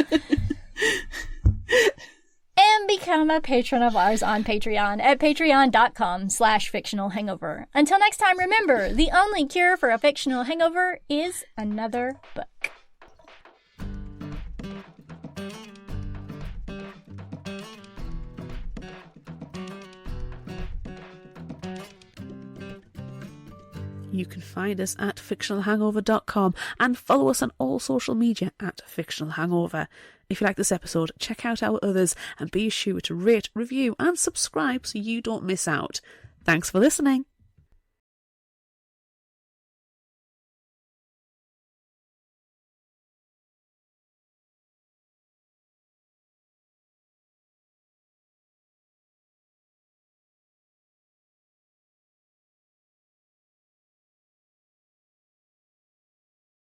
And become a patron of ours on Patreon at patreon.com/fictionalhangover. Until next time, remember, the only cure for a fictional hangover is another book. You can find us at fictionalhangover.com and follow us on all social media at Fictional Hangover. If you like this episode, check out our others and be sure to rate, review and subscribe so you don't miss out. Thanks for listening.